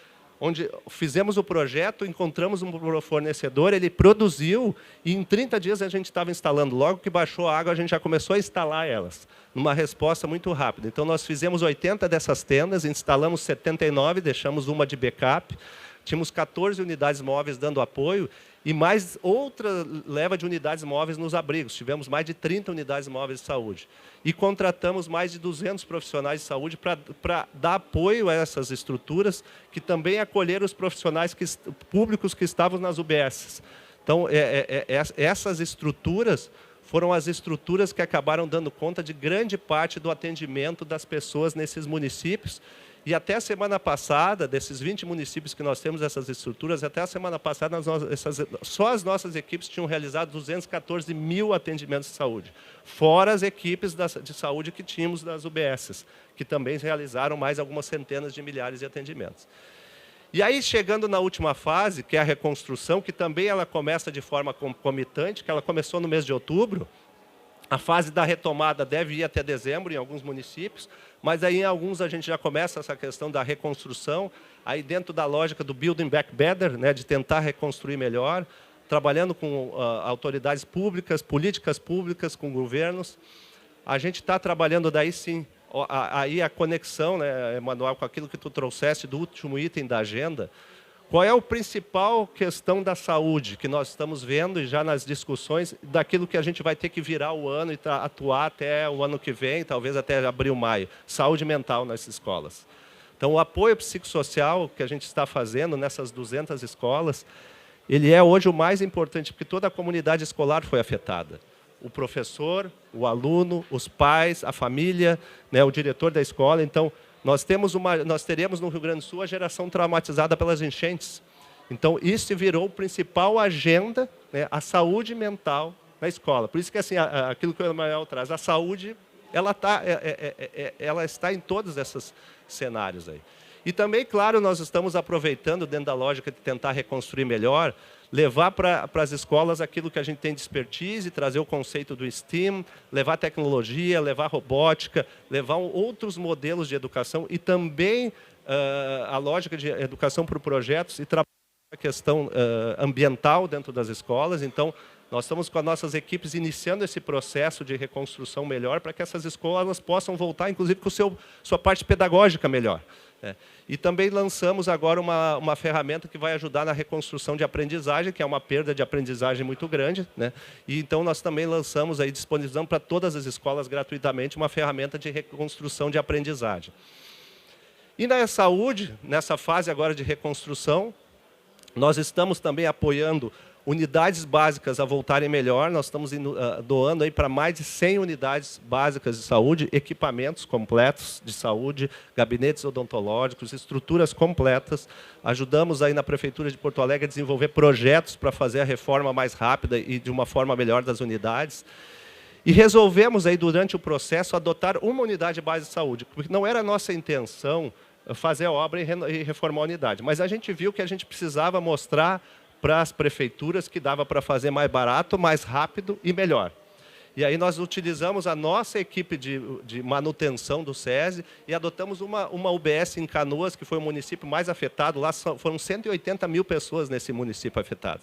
S3: onde fizemos o projeto, encontramos um fornecedor, ele produziu e em 30 dias a gente estava instalando. Logo que baixou a água, a gente já começou a instalar elas, numa resposta muito rápida. Então, nós fizemos 80 dessas tendas, instalamos 79, deixamos uma de backup, tínhamos 14 unidades móveis dando apoio e mais outra leva de unidades móveis nos abrigos. Tivemos mais de 30 unidades móveis de saúde. E contratamos mais de 200 profissionais de saúde para dar apoio a essas estruturas, que também acolheram os profissionais públicos que estavam nas UBSs. Então, essas estruturas foram as estruturas que acabaram dando conta de grande parte do atendimento das pessoas nesses municípios. E até a semana passada, desses 20 municípios que nós temos essas estruturas, até a semana passada, só as nossas equipes tinham realizado 214 mil atendimentos de saúde, fora as equipes de saúde que tínhamos das UBSs, que também realizaram mais algumas centenas de milhares de atendimentos. E aí, chegando na última fase, que é a reconstrução, que também ela começa de forma concomitante, que ela começou no mês de outubro. A fase da retomada deve ir até dezembro em alguns municípios, mas aí em alguns a gente já começa essa questão da reconstrução, aí dentro da lógica do Building Back Better, né, de tentar reconstruir melhor, trabalhando com autoridades públicas, políticas públicas, com governos. A gente está trabalhando daí sim, aí a conexão, né, Emanuel, com aquilo que tu trouxeste do último item da agenda. Qual é a principal questão da saúde que nós estamos vendo e já nas discussões daquilo que a gente vai ter que virar o ano e atuar até o ano que vem, talvez até abril, maio? Saúde mental nas escolas. Então, o apoio psicossocial que a gente está fazendo nessas 200 escolas, ele é hoje o mais importante, porque toda a comunidade escolar foi afetada. O professor, o aluno, os pais, a família, né, o diretor da escola. Então, nós teremos no Rio Grande do Sul a geração traumatizada pelas enchentes. Então, isso virou a principal agenda, né, a saúde mental na escola. Por isso que assim, aquilo que o Emanuel traz, a saúde, ela está em todos esses cenários aí. E também, claro, nós estamos aproveitando, dentro da lógica de tentar reconstruir melhor, levar para as escolas aquilo que a gente tem de expertise, trazer o conceito do STEAM, levar tecnologia, levar robótica, levar outros modelos de educação e também a lógica de educação por projetos e trabalhar a questão ambiental dentro das escolas. Então, nós estamos com as nossas equipes iniciando esse processo de reconstrução melhor para que essas escolas possam voltar, inclusive, com sua parte pedagógica melhor. E também lançamos agora uma ferramenta que vai ajudar na reconstrução de aprendizagem, que é uma perda de aprendizagem muito grande, né? E então nós também lançamos, aí, disponibilizamos para todas as escolas gratuitamente uma ferramenta de reconstrução de aprendizagem. E na saúde, nessa fase agora de reconstrução, nós estamos também apoiando unidades básicas a voltarem melhor. Nós estamos doando aí para mais de 100 unidades básicas de saúde, equipamentos completos de saúde, gabinetes odontológicos, estruturas completas. Ajudamos aí na Prefeitura de Porto Alegre a desenvolver projetos para fazer a reforma mais rápida e de uma forma melhor das unidades. E resolvemos aí, durante o processo, adotar uma unidade base de saúde, porque não era a nossa intenção fazer a obra e reformar a unidade, mas a gente viu que a gente precisava mostrar para as prefeituras que dava para fazer mais barato, mais rápido e melhor. E aí nós utilizamos a nossa equipe de manutenção do SESI e adotamos uma UBS em Canoas, que foi o município mais afetado. Lá foram 180 mil pessoas nesse município afetado.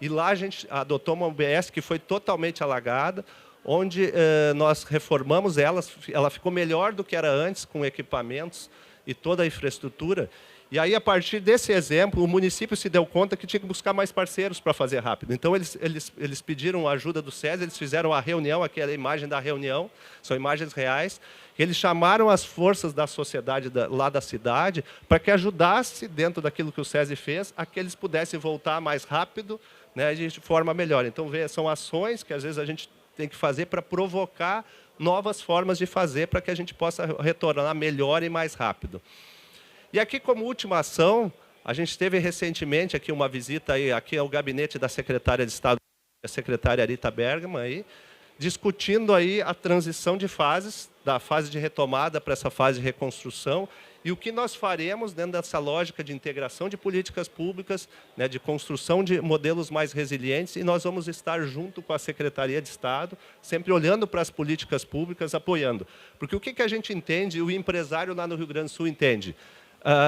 S3: E lá a gente adotou uma UBS que foi totalmente alagada, onde nós reformamos ela ficou melhor do que era antes, com equipamentos e toda a infraestrutura. E aí, a partir desse exemplo, o município se deu conta que tinha que buscar mais parceiros para fazer rápido. Então, eles pediram a ajuda do SESI, eles fizeram a reunião, aquela imagem da reunião, são imagens reais. Eles chamaram as forças da sociedade lá da cidade para que ajudasse, dentro daquilo que o SESI fez, a que eles pudessem voltar mais rápido, né, de forma melhor. Então, são ações que, às vezes, a gente tem que fazer para provocar novas formas de fazer para que a gente possa retornar melhor e mais rápido. E aqui, como última ação, a gente teve recentemente aqui uma visita, aqui ao gabinete da secretária de Estado, a secretária Arita Bergman, aí, discutindo aí a transição de fases, da fase de retomada para essa fase de reconstrução, e o que nós faremos dentro dessa lógica de integração de políticas públicas, né, de construção de modelos mais resilientes, e nós vamos estar junto com a Secretaria de Estado, sempre olhando para as políticas públicas, apoiando. Porque o que a gente entende, o empresário lá no Rio Grande do Sul entende?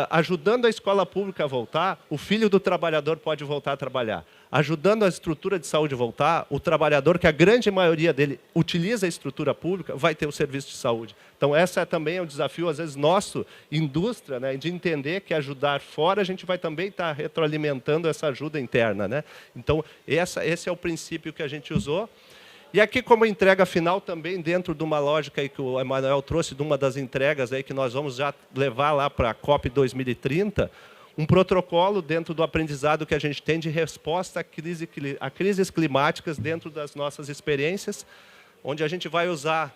S3: Ajudando a escola pública a voltar, o filho do trabalhador pode voltar a trabalhar. Ajudando a estrutura de saúde a voltar, o trabalhador, que a grande maioria dele utiliza a estrutura pública, vai ter o serviço de saúde. Então, essa também é um desafio, às vezes, nosso, indústria, né, de entender que ajudar fora, a gente vai também estar retroalimentando essa ajuda interna, né? Então, esse é o princípio que a gente usou. E aqui, como entrega final, também dentro de uma lógica aí que o Emanuel trouxe, de uma das entregas aí que nós vamos já levar lá para a COP 2030, um protocolo dentro do aprendizado que a gente tem de resposta a crises climáticas dentro das nossas experiências, onde a gente vai usar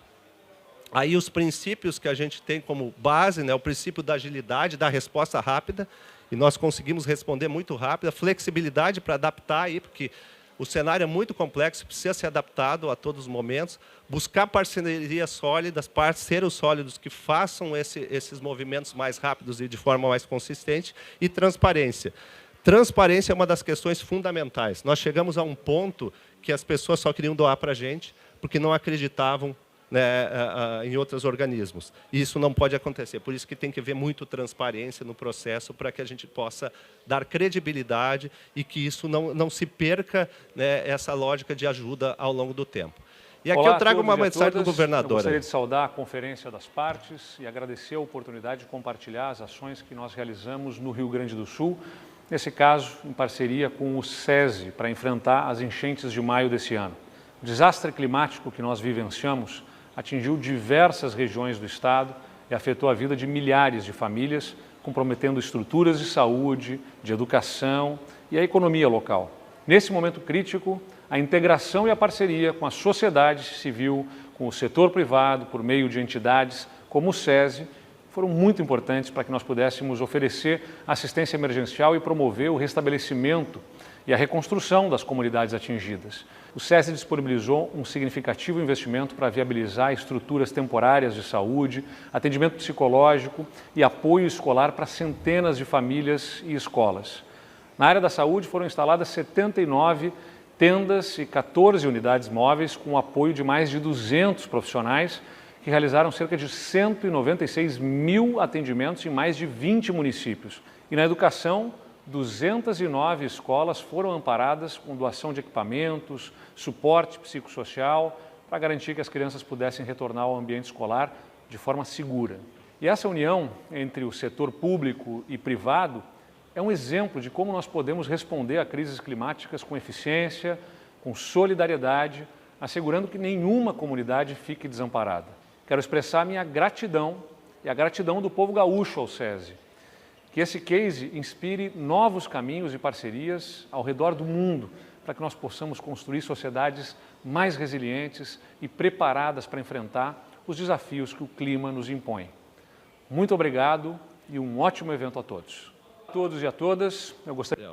S3: Aí os princípios que a gente tem como base, né, o princípio da agilidade, da resposta rápida, e nós conseguimos responder muito rápido, a flexibilidade para adaptar aí, porque o cenário é muito complexo, precisa ser adaptado a todos os momentos, buscar parcerias sólidas, parceiros sólidos que façam esses movimentos mais rápidos e de forma mais consistente, e transparência. Transparência é uma das questões fundamentais. Nós chegamos a um ponto que as pessoas só queriam doar para a gente, porque não acreditavam, né, em outros organismos. E isso não pode acontecer. Por isso que tem que haver muito transparência no processo para que a gente possa dar credibilidade e que isso não se perca, né, essa lógica de ajuda ao longo do tempo. E aqui
S4: Olá
S3: eu trago uma mensagem do governador.
S4: Eu gostaria de saudar a Conferência das Partes e agradecer a oportunidade de compartilhar as ações que nós realizamos no Rio Grande do Sul, nesse caso, em parceria com o SESI, para enfrentar as enchentes de maio desse ano. O desastre climático que nós vivenciamos atingiu diversas regiões do estado e afetou a vida de milhares de famílias, comprometendo estruturas de saúde, de educação e a economia local. Nesse momento crítico, a integração e a parceria com a sociedade civil, com o setor privado, por meio de entidades como o SESI, foram muito importantes para que nós pudéssemos oferecer assistência emergencial e promover o restabelecimento e a reconstrução das comunidades atingidas. O SESI disponibilizou um significativo investimento para viabilizar estruturas temporárias de saúde, atendimento psicológico e apoio escolar para centenas de famílias e escolas. Na área da saúde foram instaladas 79 tendas e 14 unidades móveis com o apoio de mais de 200 profissionais que realizaram cerca de 196 mil atendimentos em mais de 20 municípios. E na educação, 209 escolas foram amparadas com doação de equipamentos, suporte psicossocial, para garantir que as crianças pudessem retornar ao ambiente escolar de forma segura. E essa união entre o setor público e privado é um exemplo de como nós podemos responder a crises climáticas com eficiência, com solidariedade, assegurando que nenhuma comunidade fique desamparada. Quero expressar minha gratidão e a gratidão do povo gaúcho ao SESI. Que esse case inspire novos caminhos e parcerias ao redor do mundo, para que nós possamos construir sociedades mais resilientes e preparadas para enfrentar os desafios que o clima nos impõe. Muito obrigado e um ótimo evento a todos. A todos e a todas, eu gostaria...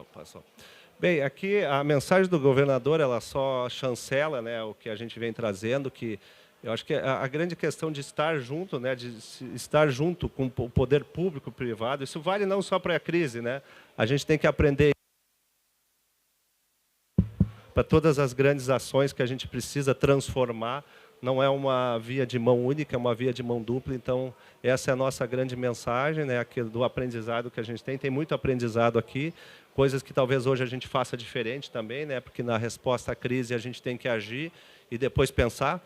S3: Bem, aqui a mensagem do governador, ela só chancela, né, o que a gente vem trazendo, que eu acho que a grande questão de estar junto, né, de estar junto com o poder público e privado, isso vale não só para a crise, né? A gente tem que aprender para todas as grandes ações que a gente precisa transformar. Não é uma via de mão única, é uma via de mão dupla. Então, essa é a nossa grande mensagem, né, do aprendizado que a gente tem. Tem muito aprendizado aqui, coisas que talvez hoje a gente faça diferente também, né, porque na resposta à crise a gente tem que agir e depois pensar.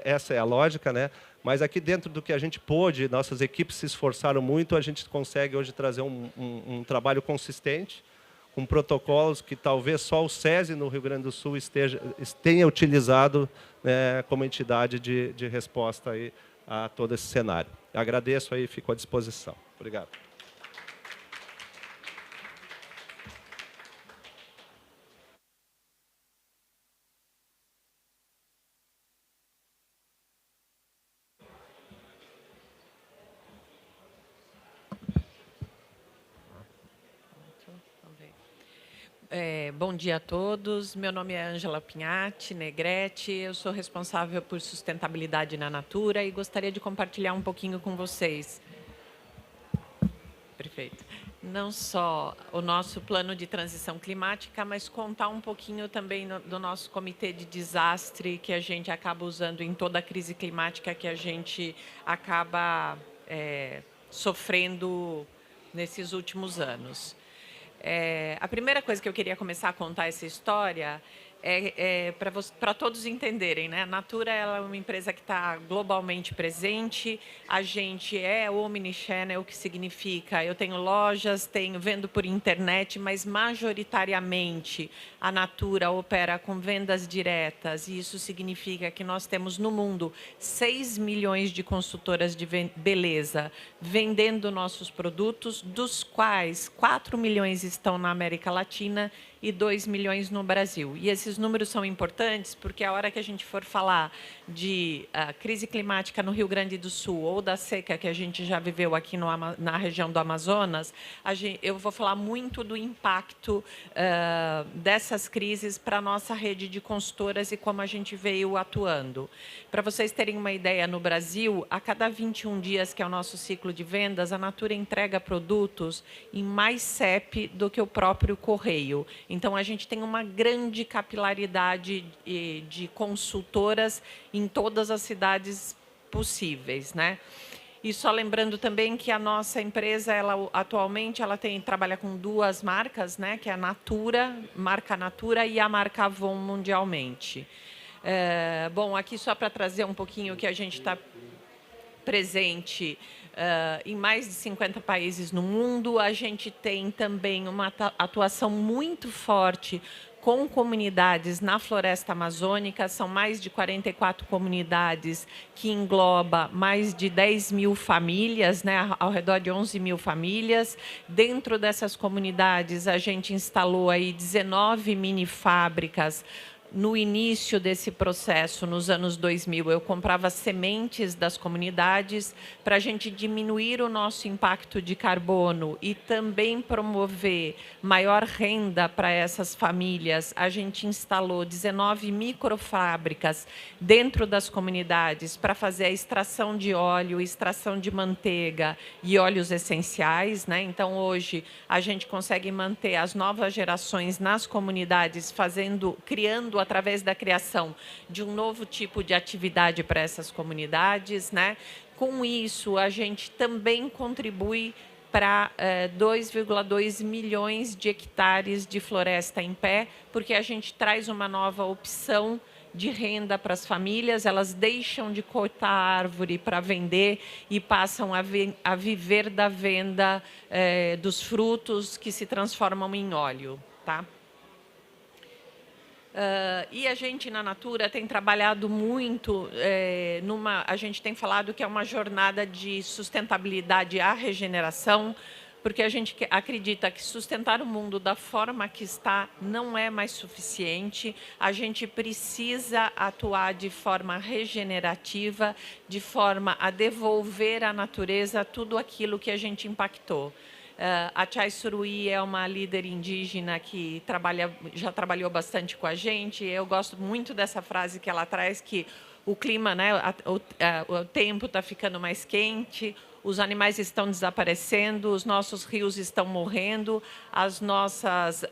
S3: Essa é a lógica, né? Mas aqui dentro do que a gente pôde, nossas equipes se esforçaram muito, a gente consegue hoje trazer um trabalho consistente, com protocolos que talvez só o SESI no Rio Grande do Sul tenha utilizado, né, como entidade de resposta aí a todo esse cenário. Eu agradeço aí e fico à disposição. Obrigado.
S5: Bom dia a todos. Meu nome é Ângela Pinhatti Negrete. Eu sou responsável por sustentabilidade na Natura e gostaria de compartilhar um pouquinho com vocês. Perfeito. Não só o nosso plano de transição climática, mas contar um pouquinho também do nosso comitê de desastre que a gente acaba usando em toda a crise climática que a gente acaba sofrendo nesses últimos anos. A primeira coisa que eu queria começar a contar essa história para todos entenderem, né? A Natura ela é uma empresa que está globalmente presente. A gente é omnichannel, o que significa eu tenho lojas, vendo por internet, mas majoritariamente a Natura opera com vendas diretas. E isso significa que nós temos no mundo 6 milhões de consultoras de beleza vendendo nossos produtos, dos quais 4 milhões estão na América Latina e 2 milhões no Brasil. E esses números são importantes porque a hora que a gente for falar de crise climática no Rio Grande do Sul ou da seca que a gente já viveu aqui na região do Amazonas, eu vou falar muito do impacto dessas crises para a nossa rede de consultoras e como a gente veio atuando. Para vocês terem uma ideia, no Brasil, a cada 21 dias, que é o nosso ciclo de vendas, a Natura entrega produtos em mais CEP do que o próprio Correio. Então, a gente tem uma grande capilaridade de consultoras em todas as cidades possíveis, né? E só lembrando também que a nossa empresa, atualmente, trabalha com 2 marcas, né? Que é a Natura, marca Natura, e a marca Avon mundialmente. Bom, aqui só para trazer um pouquinho que a gente está presente em mais de 50 países no mundo. A gente tem também uma atuação muito forte com comunidades na floresta amazônica. São mais de 44 comunidades que engloba mais de 10 mil famílias, né, ao redor de 11 mil famílias. Dentro dessas comunidades, a gente instalou aí 19 mini fábricas. No início desse processo, nos anos 2000, eu comprava sementes das comunidades para a gente diminuir o nosso impacto de carbono e também promover maior renda para essas famílias. A gente instalou 19 microfábricas dentro das comunidades para fazer a extração de óleo, extração de manteiga e óleos essenciais, né? Então, hoje, a gente consegue manter as novas gerações nas comunidades, criando através da criação de um novo tipo de atividade para essas comunidades, né? Com isso, a gente também contribui para 2,2 milhões de hectares de floresta em pé, porque a gente traz uma nova opção de renda para as famílias. Elas deixam de cortar a árvore para vender e passam a viver da venda dos frutos que se transformam em óleo, tá? E a gente, na Natura, tem trabalhado muito, a gente tem falado que é uma jornada de sustentabilidade à regeneração, porque a gente acredita que sustentar o mundo da forma que está não é mais suficiente. A gente precisa atuar de forma regenerativa, de forma a devolver à natureza tudo aquilo que a gente impactou. A Chai Suruí é uma líder indígena que já trabalhou bastante com a gente. Eu gosto muito dessa frase que ela traz, que o clima, né, o tempo está ficando mais quente, os animais estão desaparecendo, os nossos rios estão morrendo, as nossas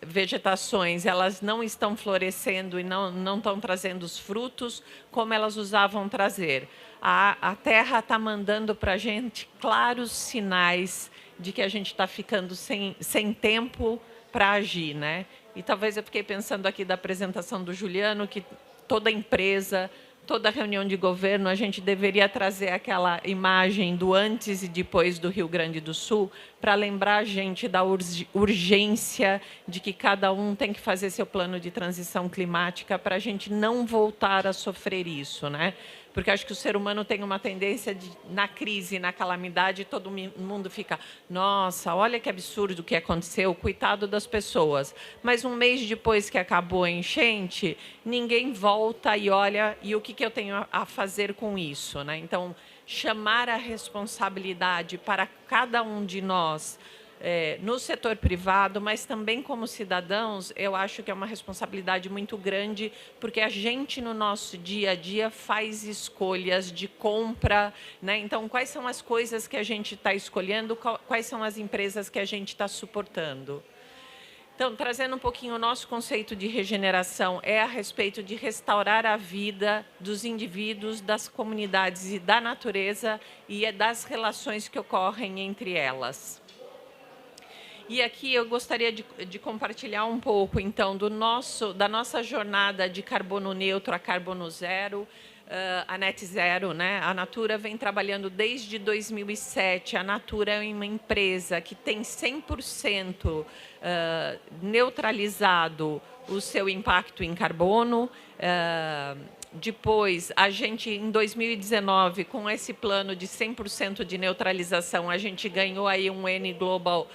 S5: vegetações elas não estão florescendo e não estão trazendo os frutos como elas usavam trazer. A Terra está mandando para a gente claros sinais de que a gente está ficando sem tempo para agir, né? E talvez eu fiquei pensando aqui da apresentação do Juliano, que toda empresa, toda reunião de governo, a gente deveria trazer aquela imagem do antes e depois do Rio Grande do Sul para lembrar a gente da urgência de que cada um tem que fazer seu plano de transição climática para a gente não voltar a sofrer isso, né? Porque acho que o ser humano tem uma tendência de, na crise, na calamidade, todo mundo fica, nossa, olha que absurdo o que aconteceu, coitado das pessoas. Mas um mês depois que acabou a enchente, ninguém volta e olha, e o que eu tenho a fazer com isso, né? Então, chamar a responsabilidade para cada um de nós, no setor privado, mas também como cidadãos, eu acho que é uma responsabilidade muito grande, porque a gente, no nosso dia a dia, faz escolhas de compra, né? Então, quais são as coisas que a gente está escolhendo, quais são as empresas que a gente está suportando? Então, trazendo um pouquinho o nosso conceito de regeneração, é a respeito de restaurar a vida dos indivíduos, das comunidades e da natureza, e é das relações que ocorrem entre elas. E aqui eu gostaria de compartilhar um pouco, então, da nossa jornada de carbono neutro a carbono zero, a Net Zero, né? A Natura vem trabalhando desde 2007. A Natura é uma empresa que tem 100% neutralizado o seu impacto em carbono. Depois, a gente, em 2019, com esse plano de 100% de neutralização, a gente ganhou aí um N Global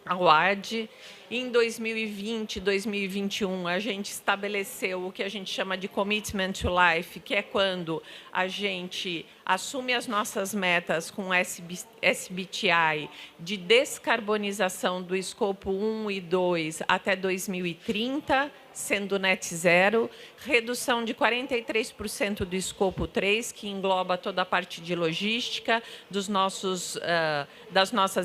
S5: Award. Em 2020, 2021, a gente estabeleceu o que a gente chama de Commitment to Life, que é quando a gente assume as nossas metas com SBTI de descarbonização do escopo 1 e 2 até 2030, sendo net zero, redução de 43% do escopo 3, que engloba toda a parte de logística, das nossas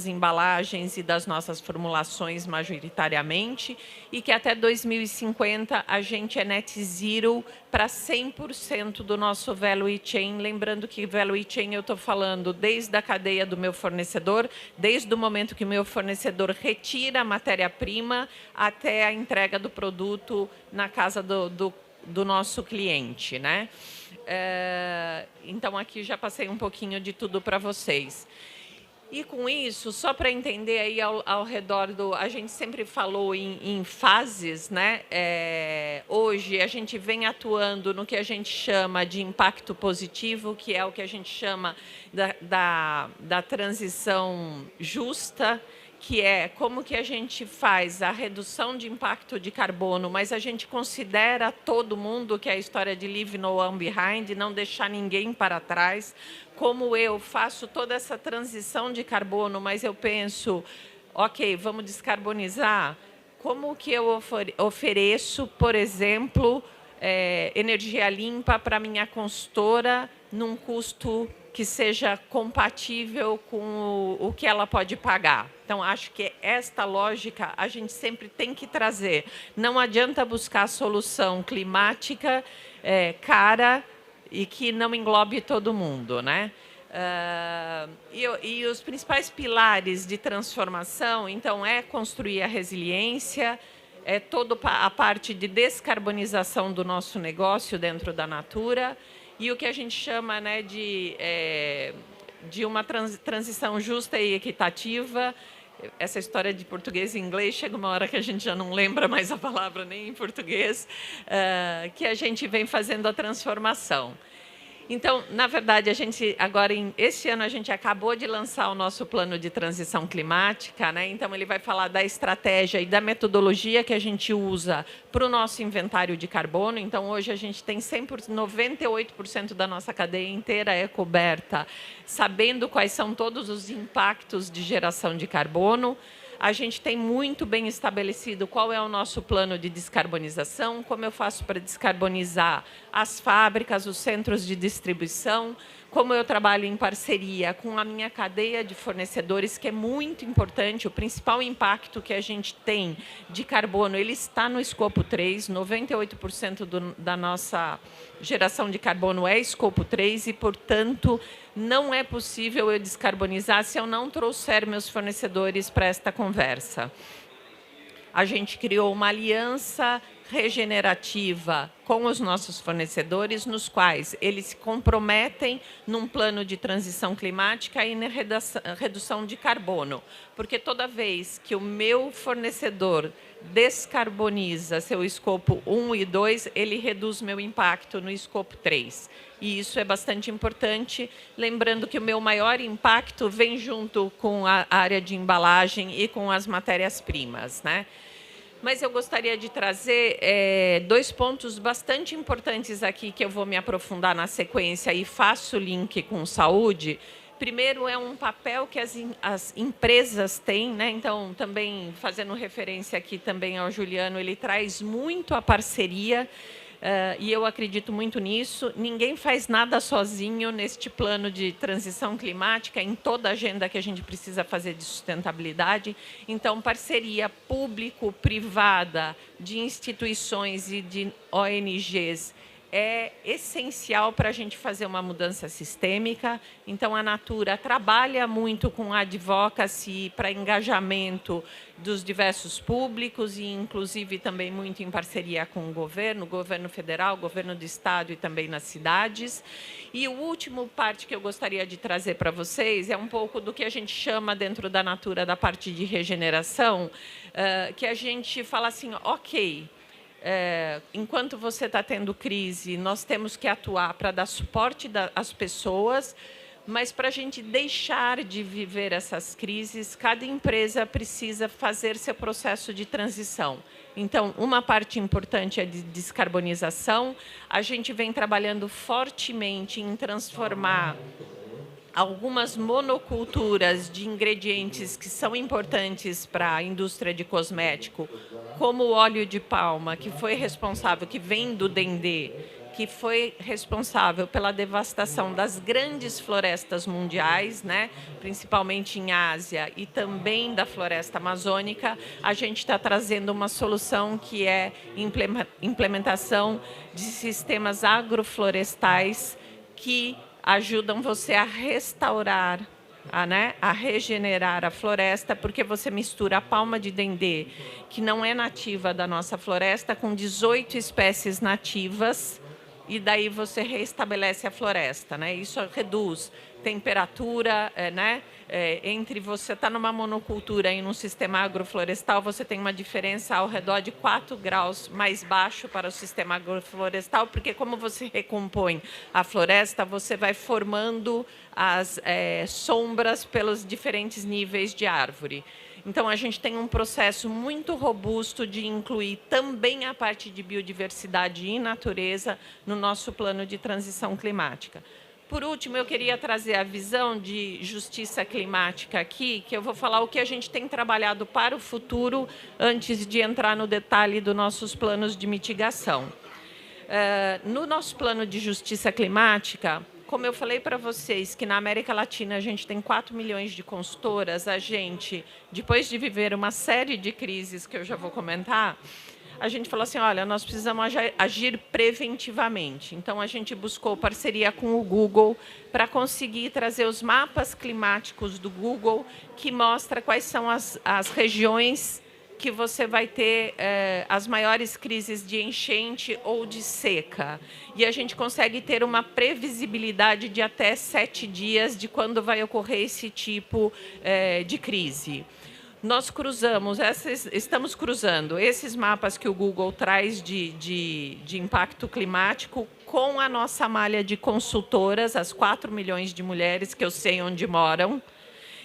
S5: embalagens e das nossas formulações majoritariamente, e que até 2050 a gente é net zero para 100% do nosso value chain. Lembrando que value chain eu estou falando desde a cadeia do meu fornecedor, desde o momento que o meu fornecedor retira a matéria-prima até a entrega do produto na casa do nosso cliente, né? Então, aqui já passei um pouquinho de tudo para vocês. E com isso, só para entender aí ao redor do... A gente sempre falou em fases, né? Hoje a gente vem atuando no que a gente chama de impacto positivo, que é o que a gente chama da transição justa, que é como que a gente faz a redução de impacto de carbono, mas a gente considera todo mundo, que é a história de leave no one behind, não deixar ninguém para trás. Como eu faço toda essa transição de carbono, mas eu penso, ok, vamos descarbonizar, como que eu ofereço, por exemplo, energia limpa para minha consultora num custo que seja compatível com o que ela pode pagar. Então, acho que esta lógica a gente sempre tem que trazer. Não adianta buscar a solução climática cara e que não englobe todo mundo, né? E os principais pilares de transformação, então, é construir a resiliência, é toda a parte de descarbonização do nosso negócio dentro da Natura, e o que a gente chama, né, de uma transição justa e equitativa. Essa história de português e inglês, chega uma hora que a gente já não lembra mais a palavra nem em português, que a gente vem fazendo a transformação. Então, na verdade, esse ano a gente acabou de lançar o nosso plano de transição climática, né? Então, ele vai falar da estratégia e da metodologia que a gente usa para o nosso inventário de carbono. Então, hoje a gente tem 98% da nossa cadeia inteira coberta, sabendo quais são todos os impactos de geração de carbono. A gente tem muito bem estabelecido qual é o nosso plano de descarbonização, como eu faço para descarbonizar as fábricas, os centros de distribuição, como eu trabalho em parceria com a minha cadeia de fornecedores, que é muito importante. O principal impacto que a gente tem de carbono, ele está no escopo 3, 98% da nossa geração de carbono é escopo 3 e, portanto, não é possível eu descarbonizar se eu não trouxer meus fornecedores para esta conversa. A gente criou uma aliança regenerativa com os nossos fornecedores, nos quais eles se comprometem num plano de transição climática e na redução de carbono. Porque toda vez que o meu fornecedor descarboniza seu escopo 1 e 2, ele reduz meu impacto no escopo 3. E isso é bastante importante, lembrando que o meu maior impacto vem junto com a área de embalagem e com as matérias-primas, né? Mas eu gostaria de trazer dois pontos bastante importantes aqui, que eu vou me aprofundar na sequência e faço link com saúde. Primeiro, é um papel que as empresas têm, né? Então, também fazendo referência aqui também ao Juliano, ele traz muito a parceria, e eu acredito muito nisso. Ninguém faz nada sozinho neste plano de transição climática, em toda a agenda que a gente precisa fazer de sustentabilidade. Então, parceria público-privada, de instituições e de ONGs, é essencial para a gente fazer uma mudança sistêmica. Então, a Natura trabalha muito com advocacy para engajamento dos diversos públicos e, inclusive, também muito em parceria com o governo federal, governo do estado e também nas cidades. E o último parte que eu gostaria de trazer para vocês é um pouco do que a gente chama dentro da Natura da parte de regeneração, que a gente fala assim, ok, enquanto você está tendo crise, nós temos que atuar para dar suporte às pessoas, Mas para a gente deixar de viver essas crises, cada empresa precisa fazer seu processo de transição. Então, uma parte importante é de descarbonização. A gente vem trabalhando fortemente em transformar algumas monoculturas de ingredientes que são importantes para a indústria de cosmético, como o óleo de palma, que foi responsável, que vem do dendê, que foi responsável pela devastação das grandes florestas mundiais, né, principalmente em Ásia, e também da floresta amazônica. A gente está trazendo uma solução que é implementação de sistemas agroflorestais que ajudam você a restaurar, a regenerar a floresta, porque você mistura a palma de dendê, que não é nativa da nossa floresta, com 18 espécies nativas, e daí você reestabelece a floresta, né? Isso reduz temperatura, entre você estar numa monocultura e num sistema agroflorestal, você tem uma diferença ao redor de 4 graus mais baixo para o sistema agroflorestal, porque como você recompõe a floresta, você vai formando as sombras pelos diferentes níveis de árvore. Então, a gente tem um processo muito robusto de incluir também a parte de biodiversidade e natureza no nosso plano de transição climática. Por último, eu queria trazer a visão de justiça climática aqui, que eu vou falar o que a gente tem trabalhado para o futuro, antes de entrar no detalhe dos nossos planos de mitigação. No nosso plano de justiça climática, como eu falei para vocês, que na América Latina a gente tem 4 milhões de consultoras, a gente, depois de viver uma série de crises que eu já vou comentar, a gente falou assim, olha, nós precisamos agir preventivamente. Então, a gente buscou parceria com o Google para conseguir trazer os mapas climáticos do Google, que mostra quais são as regiões que você vai ter as maiores crises de enchente ou de seca. E a gente consegue ter uma previsibilidade de até 7 dias de quando vai ocorrer esse tipo de crise. Nós estamos cruzando esses mapas que o Google traz de impacto climático com a nossa malha de consultoras, as 4 milhões de mulheres que eu sei onde moram,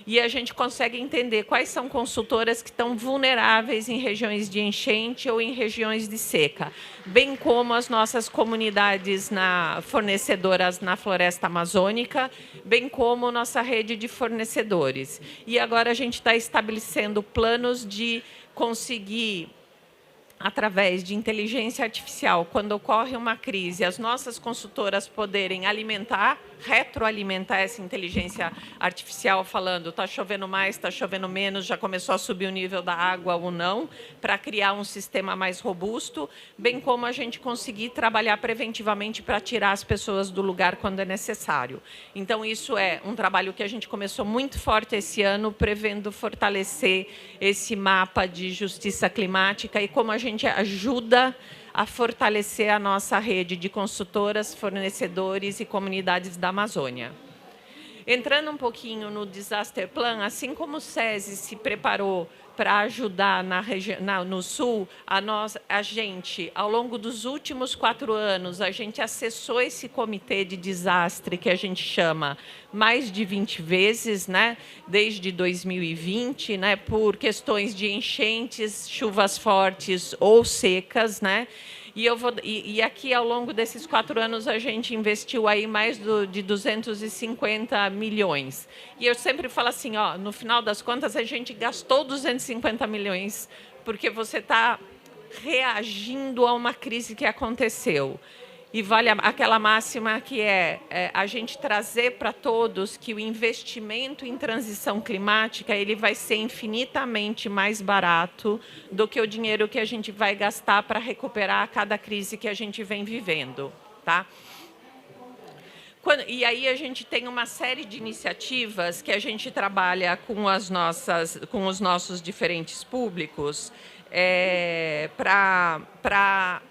S5: e a gente consegue entender quais são consultoras que estão vulneráveis em regiões de enchente ou em regiões de seca, bem como as nossas comunidades fornecedoras na floresta amazônica, bem como nossa rede de fornecedores. E agora a gente está estabelecendo planos de conseguir, através de inteligência artificial, quando ocorre uma crise, as nossas consultoras poderem retroalimentar essa inteligência artificial, falando está chovendo mais, está chovendo menos, já começou a subir o nível da água ou não, para criar um sistema mais robusto, bem como a gente conseguir trabalhar preventivamente para tirar as pessoas do lugar quando é necessário. Então, isso é um trabalho que a gente começou muito forte esse ano, prevendo fortalecer esse mapa de justiça climática e como a gente ajuda a fortalecer a nossa rede de consultoras, fornecedores e comunidades da Amazônia. Entrando um pouquinho no Disaster Plan, assim como o SESI se preparou para ajudar no Sul, a gente, ao longo dos últimos 4 anos, a gente acessou esse comitê de desastre, que a gente chama, mais de 20 vezes, né, desde 2020, né, por questões de enchentes, chuvas fortes ou secas, né? E aqui, ao longo desses 4 anos, a gente investiu aí mais de 250 milhões. E eu sempre falo assim, ó, no final das contas, a gente gastou 250 milhões, porque você está reagindo a uma crise que aconteceu. E vale aquela máxima que é a gente trazer para todos que o investimento em transição climática ele vai ser infinitamente mais barato do que o dinheiro que a gente vai gastar para recuperar cada crise que a gente vem vivendo, tá? E aí a gente tem uma série de iniciativas que a gente trabalha com os nossos diferentes públicos para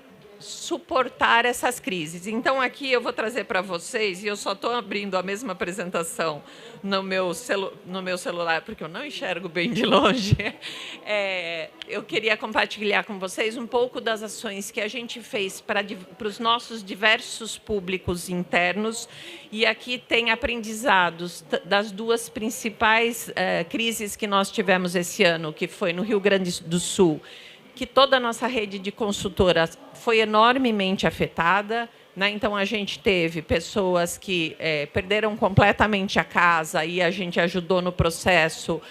S5: suportar essas crises. Então, aqui eu vou trazer para vocês, e eu só estou abrindo a mesma apresentação no meu celular, porque eu não enxergo bem de longe. Eu queria compartilhar com vocês um pouco das ações que a gente fez para os nossos diversos públicos internos, e aqui tem aprendizados das duas principais crises que nós tivemos esse ano, que foi no Rio Grande do Sul, que toda a nossa rede de consultoras foi enormemente afetada, né? Então, a gente teve pessoas que perderam completamente a casa e a gente ajudou no processo.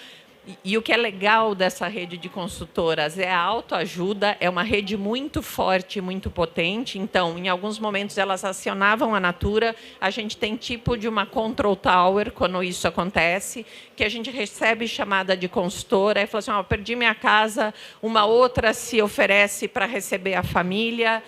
S5: E o que é legal dessa rede de consultoras é a autoajuda, é uma rede muito forte, muito potente. Então, em alguns momentos, elas acionavam a Natura. A gente tem tipo de uma control tower, quando isso acontece, que a gente recebe chamada de consultora e fala assim, perdi minha casa, uma outra se oferece para receber a família.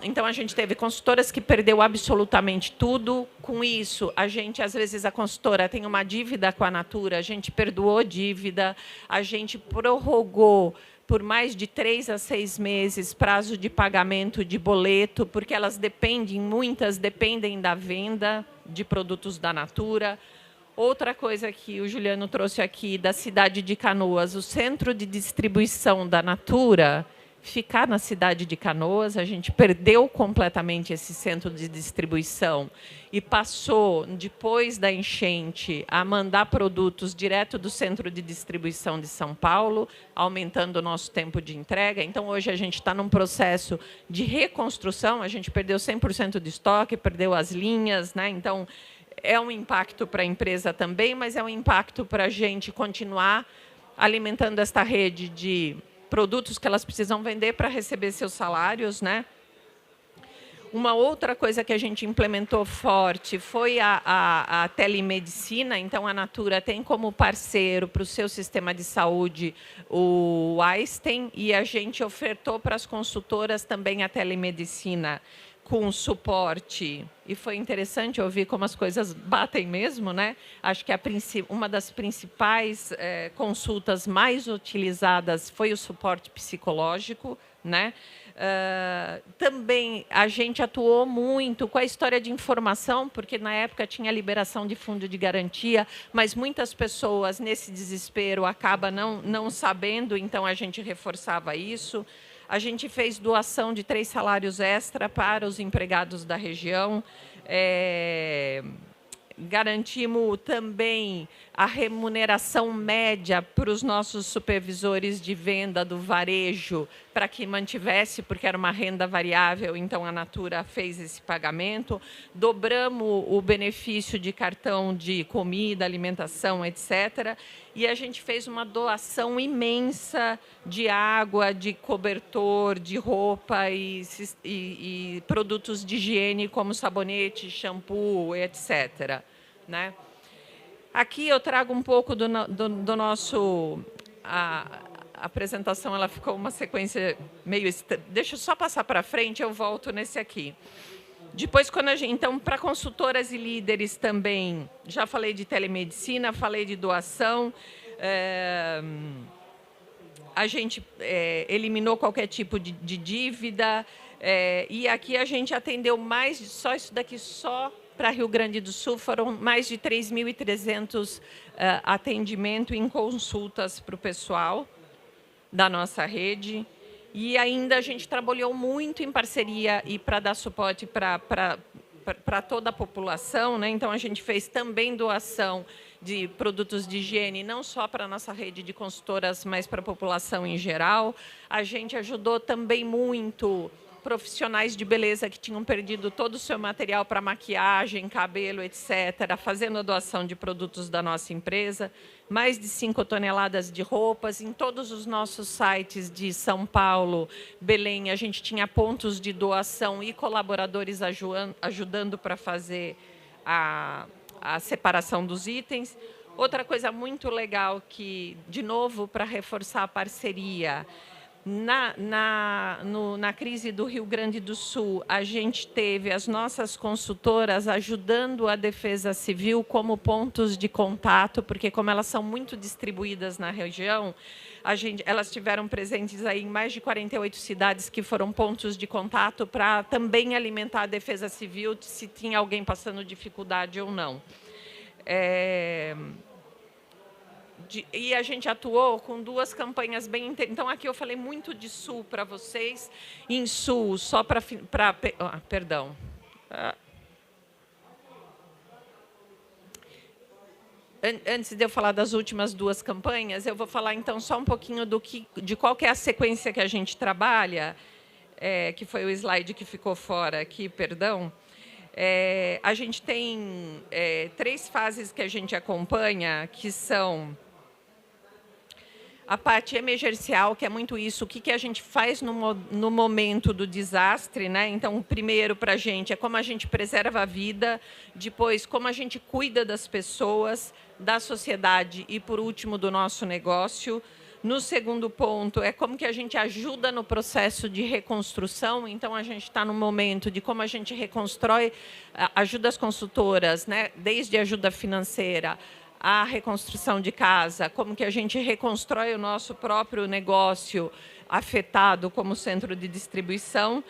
S5: Então, a gente teve consultoras que perdeu absolutamente tudo. Com isso, às vezes, a consultora tem uma dívida com a Natura, a gente perdoou dívida, a gente prorrogou por mais de 3 a 6 meses prazo de pagamento de boleto, porque muitas dependem da venda de produtos da Natura. Outra coisa que o Juliano trouxe aqui, da cidade de Canoas, o centro de distribuição da Natura ficar na cidade de Canoas, a gente perdeu completamente esse centro de distribuição e passou, depois da enchente, a mandar produtos direto do centro de distribuição de São Paulo, aumentando o nosso tempo de entrega. Então, hoje, a gente está num processo de reconstrução, a gente perdeu 100% de estoque, perdeu as linhas, né? Então, é um impacto para a empresa também, mas é um impacto para a gente continuar alimentando esta rede de produtos que elas precisam vender para receber seus salários, né? Uma outra coisa que a gente implementou forte foi a telemedicina. Então, a Natura tem como parceiro para o seu sistema de saúde o Einstein, e a gente ofertou para as consultoras também a telemedicina com suporte. E foi interessante ouvir como as coisas batem mesmo, né? Acho que uma das principais consultas mais utilizadas foi o suporte psicológico, né? Também a gente atuou muito com a história de informação, porque na época tinha liberação de fundo de garantia, mas muitas pessoas, nesse desespero, acabam não sabendo, então a gente reforçava isso. A gente fez doação de 3 salários extra para os empregados da região. Garantimos também a remuneração média para os nossos supervisores de venda do varejo, para que mantivesse, porque era uma renda variável, então a Natura fez esse pagamento. Dobramos o benefício de cartão de comida, alimentação, etc. E a gente fez uma doação imensa de água, de cobertor, de roupa e produtos de higiene, como sabonete, shampoo, etc. Né? Aqui eu trago um pouco do nosso... A apresentação ela ficou uma sequência meio... Deixa eu só passar para frente, eu volto nesse aqui. Depois, então, para consultoras e líderes também, já falei de telemedicina, falei de doação. A gente eliminou qualquer tipo de dívida. E aqui a gente atendeu mais, só isso daqui, só para Rio Grande do Sul, foram mais de 3.300 atendimentos em consultas para o pessoal da nossa rede. E ainda a gente trabalhou muito em parceria e para dar suporte para toda a população, né? Então, a gente fez também doação de produtos de higiene, não só para a nossa rede de consultoras, mas para a população em geral. A gente ajudou também muito profissionais de beleza que tinham perdido todo o seu material para maquiagem, cabelo, etc., fazendo a doação de produtos da nossa empresa. Mais de 5 toneladas de roupas. Em todos os nossos sites de São Paulo, Belém, a gente tinha pontos de doação e colaboradores ajudando para fazer a separação dos itens. Outra coisa muito legal que, de novo, para reforçar a parceria, Na crise do Rio Grande do Sul, a gente teve as nossas consultoras ajudando a Defesa Civil como pontos de contato, porque como elas são muito distribuídas na região, elas tiveram presentes aí em mais de 48 cidades que foram pontos de contato para também alimentar a Defesa Civil se tinha alguém passando dificuldade ou não. E a gente atuou com 2 campanhas bem... Então, aqui eu falei muito de Sul para vocês. Em Sul, só para... Perdão. Antes de eu falar das últimas 2 campanhas, eu vou falar, então, só um pouquinho de qual que é a sequência que a gente trabalha, que foi o slide que ficou fora aqui, perdão. A gente tem 3 fases que a gente acompanha, que são... A parte emergencial, que é muito isso, o que a gente faz no momento do desastre, né? Então, primeiro para a gente é como a gente preserva a vida, depois como a gente cuida das pessoas, da sociedade e, por último, do nosso negócio. No segundo ponto, é como que a gente ajuda no processo de reconstrução. Então, a gente está no momento de como a gente reconstrói, ajuda as consultoras, né? Desde ajuda financeira, a reconstrução de casa, como que a gente reconstrói o nosso próprio negócio afetado como centro de distribuição.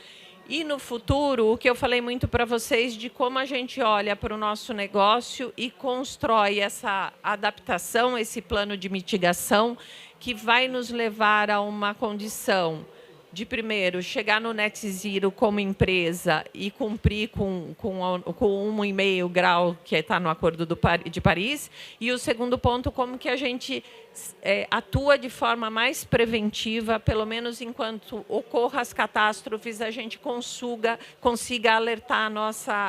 S5: E no futuro, o que eu falei muito para vocês de como a gente olha para o nosso negócio e constrói essa adaptação, esse plano de mitigação que vai nos levar a uma condição de, primeiro, chegar no net zero como empresa e cumprir com 1,5 grau que está no Acordo de Paris. E o segundo ponto, como que a gente atua de forma mais preventiva, pelo menos enquanto ocorram as catástrofes, a gente consiga alertar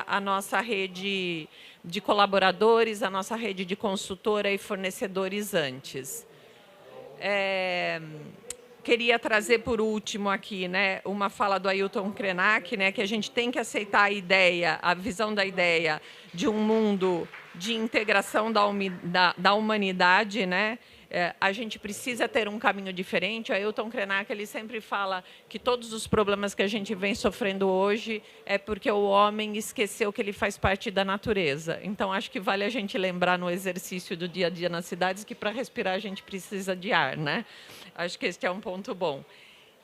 S5: a nossa rede de colaboradores, a nossa rede de consultora e fornecedores antes. Queria trazer, por último, aqui, né, uma fala do Ailton Krenak, né, que a gente tem que aceitar a visão da ideia de um mundo de integração da humanidade, né? A gente precisa ter um caminho diferente. O Ailton Krenak, ele sempre fala que todos os problemas que a gente vem sofrendo hoje é porque o homem esqueceu que ele faz parte da natureza. Então, acho que vale a gente lembrar no exercício do dia a dia nas cidades que para respirar a gente precisa de ar, né? Acho que esse é um ponto bom.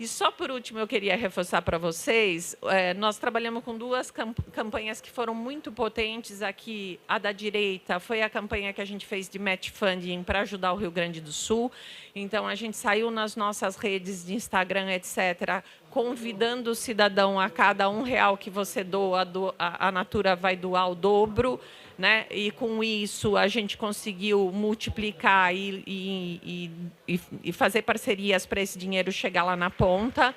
S5: E só por último, eu queria reforçar para vocês, nós trabalhamos com 2 campanhas que foram muito potentes aqui. A da direita foi a campanha que a gente fez de match funding para ajudar o Rio Grande do Sul. Então, a gente saiu nas nossas redes de Instagram, etc., convidando o cidadão a cada R$1 que você doa, a Natura vai doar o dobro, né? E com isso a gente conseguiu multiplicar e fazer parcerias para esse dinheiro chegar lá na ponta.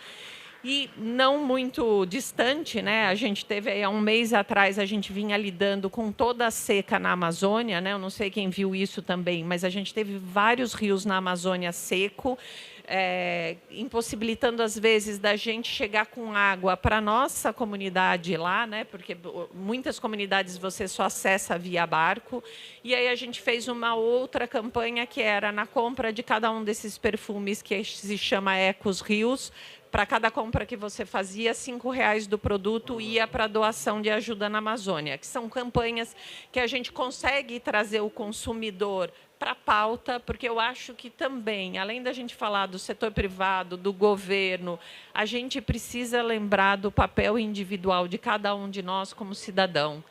S5: E não muito distante, né? A gente teve aí, há um mês atrás, a gente vinha lidando com toda a seca na Amazônia, né? Eu não sei quem viu isso também, mas a gente teve vários rios na Amazônia seco, impossibilitando, às vezes, da gente chegar com água para a nossa comunidade lá, né? Porque muitas comunidades você só acessa via barco. E aí a gente fez uma outra campanha que era na compra de cada um desses perfumes que se chama Ecos Rios. Para cada compra que você fazia, R$5 do produto ia para a doação de ajuda na Amazônia, que são campanhas que a gente consegue trazer o consumidor para a pauta, porque eu acho que também, além da gente falar do setor privado, do governo, a gente precisa lembrar do papel individual de cada um de nós como cidadão,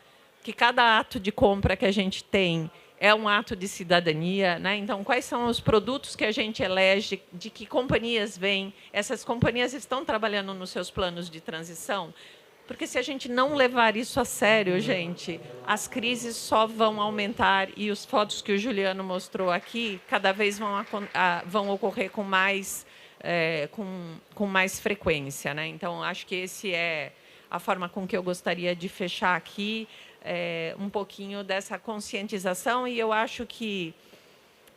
S5: que cada ato de compra que a gente tem é um ato de cidadania, né? Então, quais são os produtos que a gente elege, de que companhias vêm? Essas companhias estão trabalhando nos seus planos de transição? Porque se a gente não levar isso a sério, gente, as crises só vão aumentar e os fotos que o Juliano mostrou aqui cada vez vão ocorrer com mais frequência, né? Então, acho que esse é a forma com que eu gostaria de fechar aqui. Um pouquinho dessa conscientização, e eu acho que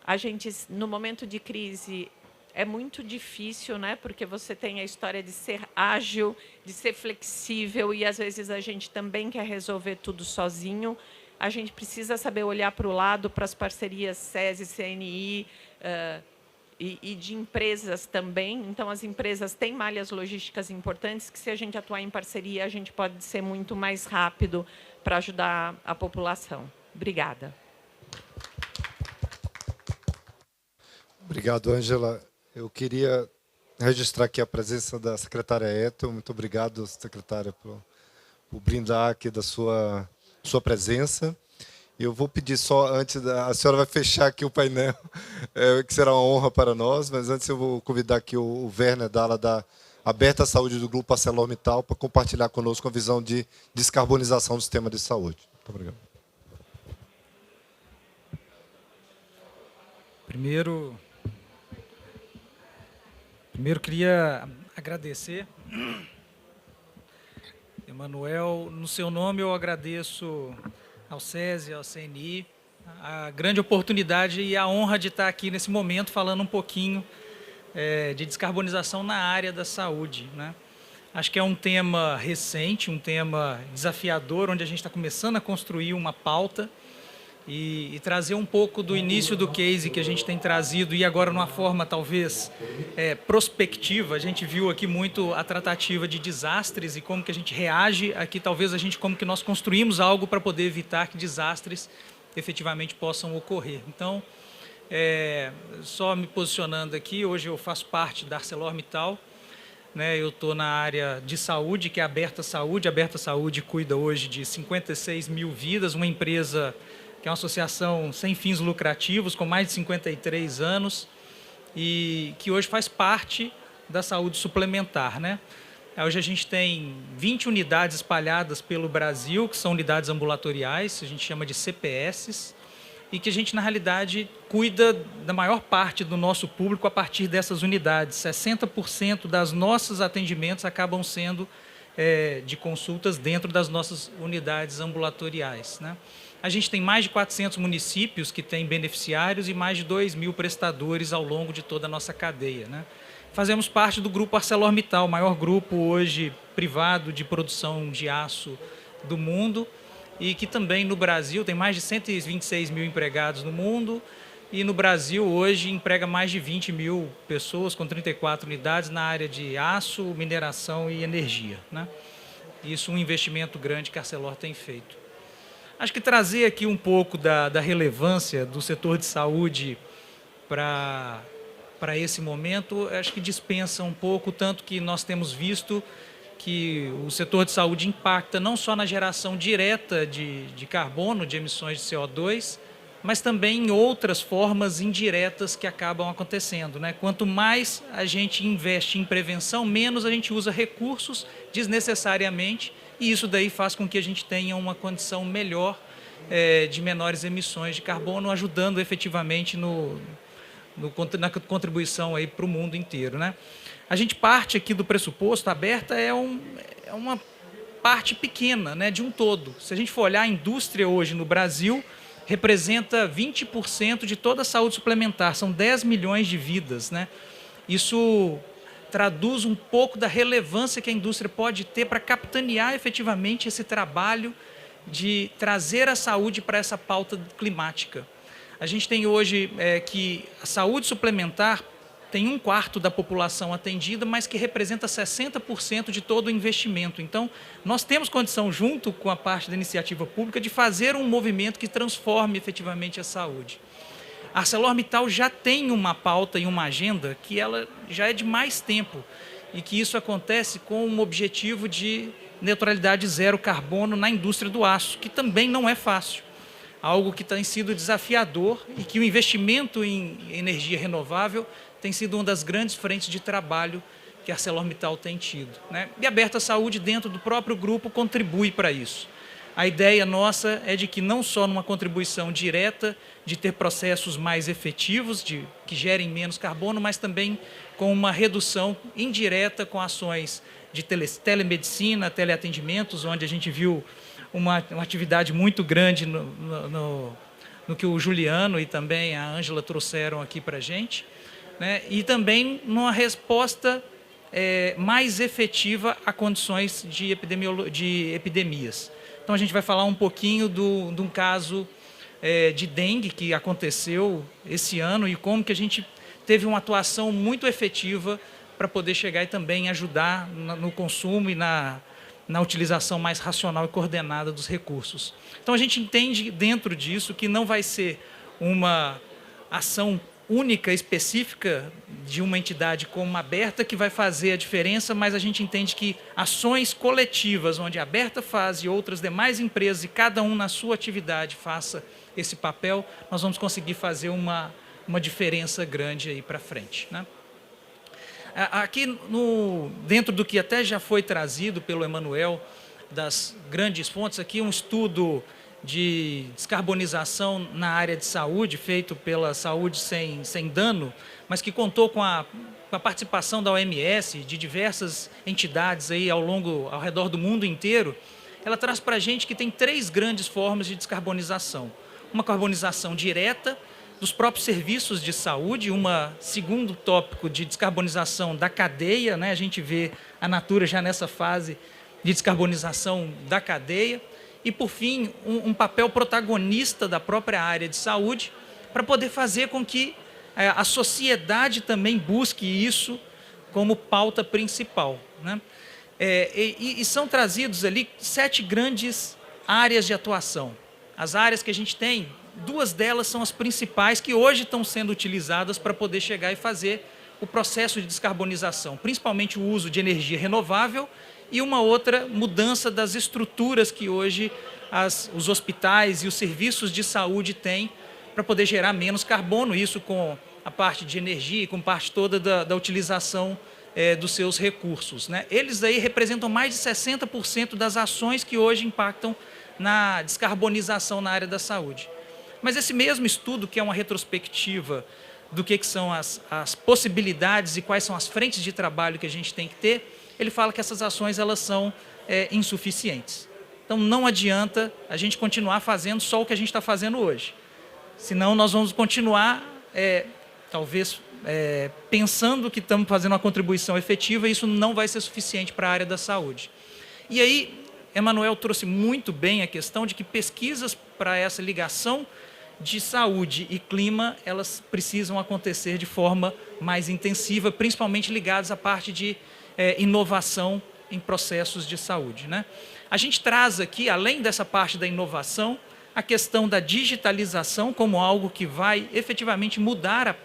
S5: a gente, no momento de crise, é muito difícil, né? Porque você tem a história de ser ágil, de ser flexível, e às vezes a gente também quer resolver tudo sozinho. A gente precisa saber olhar para o lado, para as parcerias SESI, CNI, e de empresas também. Então, as empresas têm malhas logísticas importantes que, se a gente atuar em parceria, a gente pode ser muito mais rápido para ajudar a população. Obrigada.
S2: Obrigado, Ângela. Eu queria registrar aqui a presença da secretária Ethel. Muito obrigado, secretária, por brindar aqui da sua presença. Eu vou pedir só, antes, a senhora vai fechar aqui o painel, que será uma honra para nós, mas antes eu vou convidar aqui o Werner Dalla, da Aberta Saúde do Grupo ArcelorMittal, para compartilhar conosco a visão de descarbonização do sistema de saúde. Muito obrigado.
S6: Primeiro queria agradecer, Emanuel, no seu nome eu agradeço ao SESI, ao CNI, a grande oportunidade e a honra de estar aqui nesse momento falando um pouquinho de descarbonização na área da saúde, né? Acho que é um tema recente, um tema desafiador, onde a gente está começando a construir uma pauta e trazer um pouco do início do case que a gente tem trazido e agora numa forma talvez prospectiva. A gente viu aqui muito a tratativa de desastres e como que a gente reage aqui, talvez a gente como que nós construímos algo para poder evitar que desastres efetivamente possam ocorrer. Então, só me posicionando aqui, hoje eu faço parte da ArcelorMittal, né? Eu estou na área de saúde, que é a Aberta Saúde. A Aberta Saúde cuida hoje de 56 mil vidas, uma empresa que é uma associação sem fins lucrativos, com mais de 53 anos, e que hoje faz parte da saúde suplementar, né? Hoje a gente tem 20 unidades espalhadas pelo Brasil, que são unidades ambulatoriais, a gente chama de CPS, e que a gente, na realidade, cuida da maior parte do nosso público a partir dessas unidades. 60% das nossos atendimentos acabam sendo de consultas dentro das nossas unidades ambulatoriais, né? A gente tem mais de 400 municípios que têm beneficiários e mais de 2.000 prestadores ao longo de toda a nossa cadeia, né? Fazemos parte do grupo ArcelorMittal, o maior grupo hoje privado de produção de aço do mundo, e que também no Brasil tem mais de 126 mil empregados no mundo, e no Brasil hoje emprega mais de 20 mil pessoas com 34 unidades na área de aço, mineração e energia, né? Isso é um investimento grande que a Arcelor tem feito. Acho que trazer aqui um pouco da relevância do setor de saúde para esse momento, acho que dispensa um pouco, tanto que nós temos visto que o setor de saúde impacta não só na geração direta de carbono, de emissões de CO2, mas também em outras formas indiretas que acabam acontecendo, né? Quanto mais a gente investe em prevenção, menos a gente usa recursos desnecessariamente, e isso daí faz com que a gente tenha uma condição melhor de menores emissões de carbono, ajudando efetivamente na contribuição para o mundo inteiro, né? A gente parte aqui do pressuposto, a Aberta é uma parte pequena, né, de um todo. Se a gente for olhar a indústria hoje no Brasil, representa 20% de toda a saúde suplementar, são 10 milhões de vidas, né? Isso traduz um pouco da relevância que a indústria pode ter para capitanear efetivamente esse trabalho de trazer a saúde para essa pauta climática. A gente tem hoje que a saúde suplementar tem 1/4 da população atendida, mas que representa 60% de todo o investimento. Então, nós temos condição, junto com a parte da iniciativa pública, de fazer um movimento que transforme efetivamente a saúde. A ArcelorMittal já tem uma pauta e uma agenda que ela já é de mais tempo e que isso acontece com um objetivo de neutralidade zero carbono na indústria do aço, que também não é fácil. Algo que tem sido desafiador e que o investimento em energia renovável tem sido uma das grandes frentes de trabalho que a ArcelorMittal tem tido, né? E a Aberta Saúde, dentro do próprio grupo, contribui para isso. A ideia nossa é de que não só numa contribuição direta, de ter processos mais efetivos, que gerem menos carbono, mas também com uma redução indireta com ações de telemedicina, teleatendimentos, onde a gente viu uma atividade muito grande no que o Juliano e também a Ângela trouxeram aqui para a gente, né? E também numa resposta mais efetiva a condições de epidemias. Então, a gente vai falar um pouquinho de um caso de dengue que aconteceu esse ano e como que a gente teve uma atuação muito efetiva para poder chegar e também ajudar no consumo e na utilização mais racional e coordenada dos recursos. Então, a gente entende dentro disso que não vai ser uma ação única, específica de uma entidade como a Aberta que vai fazer a diferença, mas a gente entende que ações coletivas, onde a Aberta faz e outras demais empresas, e cada um na sua atividade faça esse papel, nós vamos conseguir fazer uma diferença grande aí para frente, né? Aqui, dentro do que até já foi trazido pelo Emanuel, das grandes fontes, aqui um estudo de descarbonização na área de saúde, feito pela Saúde Sem Dano, mas que contou com a participação da OMS, de diversas entidades aí ao redor do mundo inteiro. Ela traz para a gente que tem 3 grandes formas de descarbonização. Uma carbonização direta dos próprios serviços de saúde, segundo tópico de descarbonização da cadeia, né? A gente vê a Natura já nessa fase de descarbonização da cadeia. E, por fim, um papel protagonista da própria área de saúde para poder fazer com que a sociedade também busque isso como pauta principal, né? E são trazidos ali 7 grandes áreas de atuação. As áreas que a gente tem, 2 delas são as principais que hoje estão sendo utilizadas para poder chegar e fazer o processo de descarbonização, principalmente o uso de energia renovável e uma outra mudança das estruturas que hoje os hospitais e os serviços de saúde têm para poder gerar menos carbono, isso com a parte de energia e com parte toda da utilização dos seus recursos, né? Eles aí representam mais de 60% das ações que hoje impactam na descarbonização na área da saúde. Mas esse mesmo estudo, que é uma retrospectiva do que são as possibilidades e quais são as frentes de trabalho que a gente tem que ter, ele fala que essas ações elas são insuficientes. Então, não adianta a gente continuar fazendo só o que a gente está fazendo hoje. Senão, nós vamos continuar, talvez, pensando que estamos fazendo uma contribuição efetiva e isso não vai ser suficiente para a área da saúde. E aí, Emanuel trouxe muito bem a questão de que pesquisas para essa ligação de saúde e clima, elas precisam acontecer de forma mais intensiva, principalmente ligadas à parte de inovação em processos de saúde, né? A gente traz aqui, além dessa parte da inovação, a questão da digitalização como algo que vai efetivamente mudar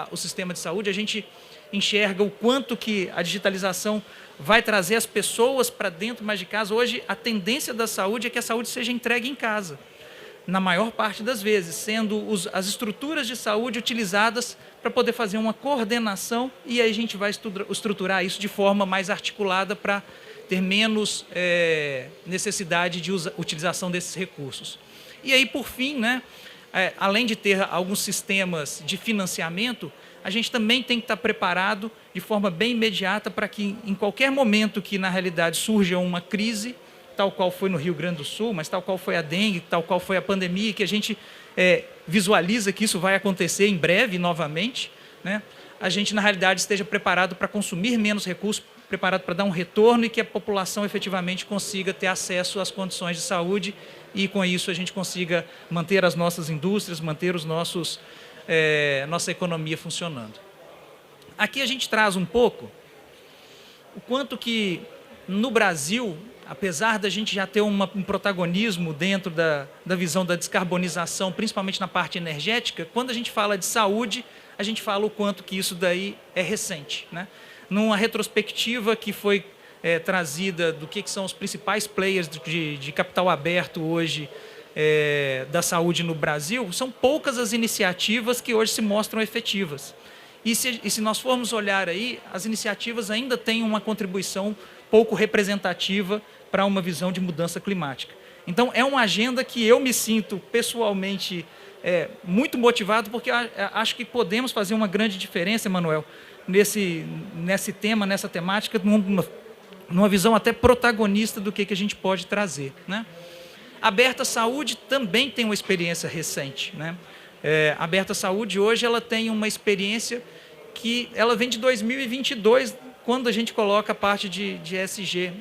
S6: o sistema de saúde. A gente enxerga o quanto que a digitalização vai trazer as pessoas para dentro mais de casa. Hoje, a tendência da saúde é que a saúde seja entregue em casa, na maior parte das vezes, sendo as estruturas de saúde utilizadas para poder fazer uma coordenação e aí a gente vai estruturar isso de forma mais articulada para ter menos necessidade de utilização desses recursos. E aí, por fim, né, além de ter alguns sistemas de financiamento, a gente também tem que estar preparado de forma bem imediata para que, em qualquer momento que, na realidade, surja uma crise, tal qual foi no Rio Grande do Sul, mas tal qual foi a dengue, tal qual foi a pandemia, que a gente visualiza que isso vai acontecer em breve novamente, né? A gente, na realidade, esteja preparado para consumir menos recursos, preparado para dar um retorno e que a população efetivamente consiga ter acesso às condições de saúde e, com isso, a gente consiga manter as nossas indústrias, manter nossa economia funcionando. Aqui a gente traz um pouco o quanto que, no Brasil, apesar da gente já ter um protagonismo dentro da visão da descarbonização, principalmente na parte energética, quando a gente fala de saúde, a gente fala o quanto que isso daí é recente, né? Numa retrospectiva que foi trazida do que são os principais players de capital aberto hoje da saúde no Brasil, são poucas as iniciativas que hoje se mostram efetivas. E se nós formos olhar aí, as iniciativas ainda têm uma contribuição pouco representativa para uma visão de mudança climática. Então, é uma agenda que eu me sinto pessoalmente muito motivado, porque acho que podemos fazer uma grande diferença, Emanuel, nesse tema, nessa temática, numa visão até protagonista do que a gente pode trazer, né? A Aberta Saúde também tem uma experiência recente, né? A Aberta Saúde hoje ela tem uma experiência que ela vem de 2022, quando a gente coloca a parte de ESG.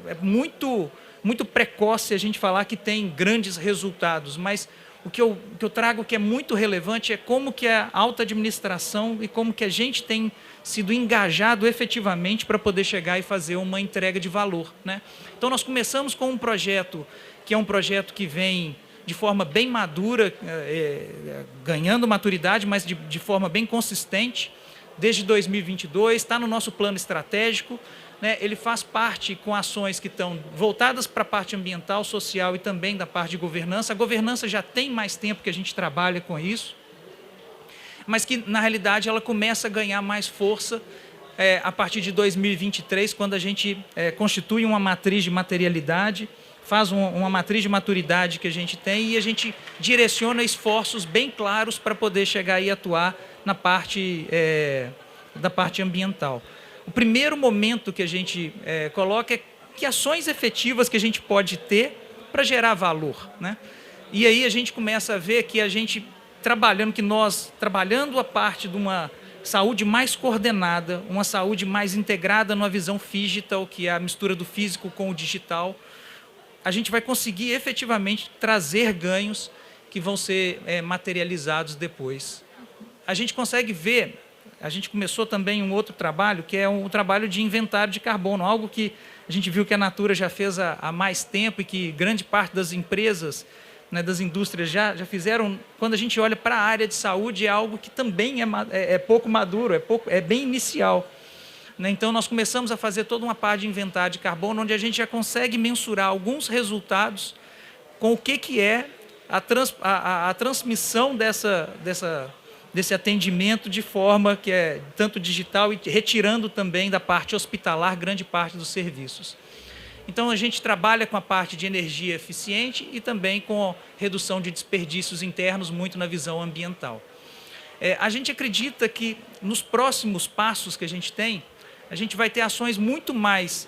S6: É muito precoce a gente falar que tem grandes resultados, mas o que eu trago que é muito relevante é como que a alta administração e como que a gente tem sido engajado efetivamente para poder chegar e fazer uma entrega de valor, né? Então, nós começamos com um projeto que é um projeto que vem de forma bem madura, ganhando maturidade, mas de forma bem consistente, desde 2022, está no nosso plano estratégico, né? Ele faz parte com ações que estão voltadas para a parte ambiental, social e também da parte de governança. A governança já tem mais tempo que a gente trabalha com isso, mas que, na realidade, ela começa a ganhar mais força a partir de 2023, quando a gente constitui uma matriz de materialidade, faz uma matriz de maturidade que a gente tem e a gente direciona esforços bem claros para poder chegar e atuar na parte da parte ambiental. O primeiro momento que a gente coloca é que ações efetivas que a gente pode ter para gerar valor, né? E aí a gente começa a ver que a gente trabalhando a parte de uma saúde mais coordenada, uma saúde mais integrada numa visão digital, que é a mistura do físico com o digital, a gente vai conseguir efetivamente trazer ganhos que vão ser materializados depois. A gente consegue ver, a gente começou também um outro trabalho, que é um trabalho de inventário de carbono, algo que a gente viu que a Natura já fez há mais tempo e que grande parte das empresas, né, das indústrias já fizeram. Quando a gente olha para a área de saúde, é algo que também é pouco maduro, é bem inicial. Então, nós começamos a fazer toda uma parte de inventário de carbono, onde a gente já consegue mensurar alguns resultados com o que é a transmissão desse atendimento de forma que é tanto digital e retirando também da parte hospitalar grande parte dos serviços. Então, a gente trabalha com a parte de energia eficiente e também com redução de desperdícios internos, muito na visão ambiental. A gente acredita que nos próximos passos que a gente vai ter ações muito mais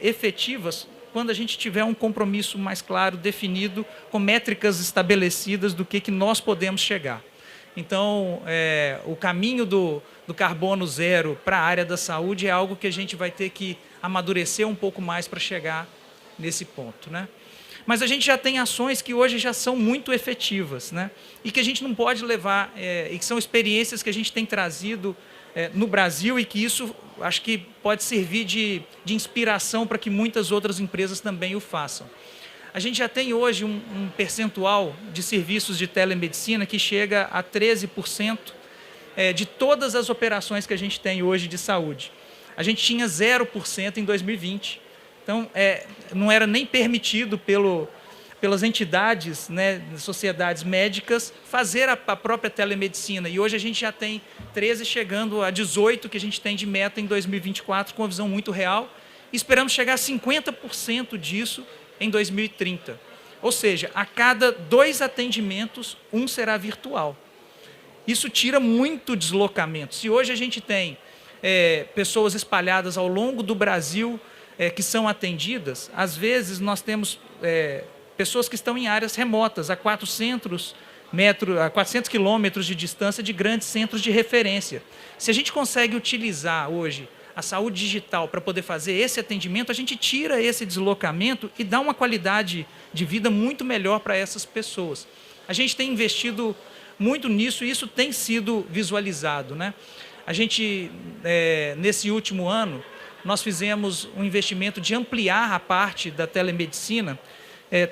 S6: efetivas quando a gente tiver um compromisso mais claro, definido, com métricas estabelecidas do que nós podemos chegar. Então, o caminho do carbono zero para a área da saúde é algo que a gente vai ter que amadurecer um pouco mais para chegar nesse ponto, né? Mas a gente já tem ações que hoje já são muito efetivas, né? E que a gente não pode levar, e que são experiências que a gente tem trazido no Brasil e que isso acho que pode servir de inspiração para que muitas outras empresas também o façam. A gente já tem hoje um percentual de serviços de telemedicina que chega a 13% de todas as operações que a gente tem hoje de saúde. A gente tinha 0% em 2020. Então, não era nem permitido pelas entidades, né, sociedades médicas, fazer a própria telemedicina. E hoje a gente já tem 13, chegando a 18 que a gente tem de meta em 2024, com uma visão muito real. E esperamos chegar a 50% disso em 2030. Ou seja, a cada 2 atendimentos, 1 será virtual. Isso tira muito deslocamento. Se hoje a gente tem pessoas espalhadas ao longo do Brasil que são atendidas, às vezes nós temos pessoas que estão em áreas remotas, a 400 quilômetros de distância de grandes centros de referência. Se a gente consegue utilizar hoje a saúde digital para poder fazer esse atendimento, a gente tira esse deslocamento e dá uma qualidade de vida muito melhor para essas pessoas. A gente tem investido muito nisso e isso tem sido visualizado, né? A gente, nesse último ano, nós fizemos um investimento de ampliar a parte da telemedicina,